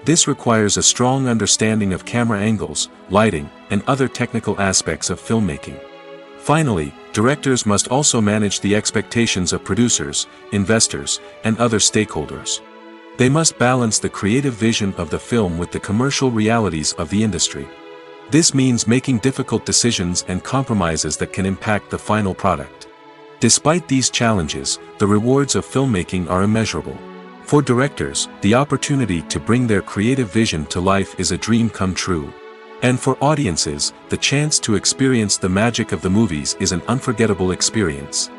This requires a strong understanding of camera angles, lighting, and other technical aspects of filmmaking. Finally, directors must also manage the expectations of producers, investors, and other stakeholders. They must balance the creative vision of the film with the commercial realities of the industry. This means making difficult decisions and compromises that can impact the final product. Despite these challenges, the rewards of filmmaking are immeasurable. For directors, the opportunity to bring their creative vision to life is a dream come true. And for audiences, the chance to experience the magic of the movies is an unforgettable experience.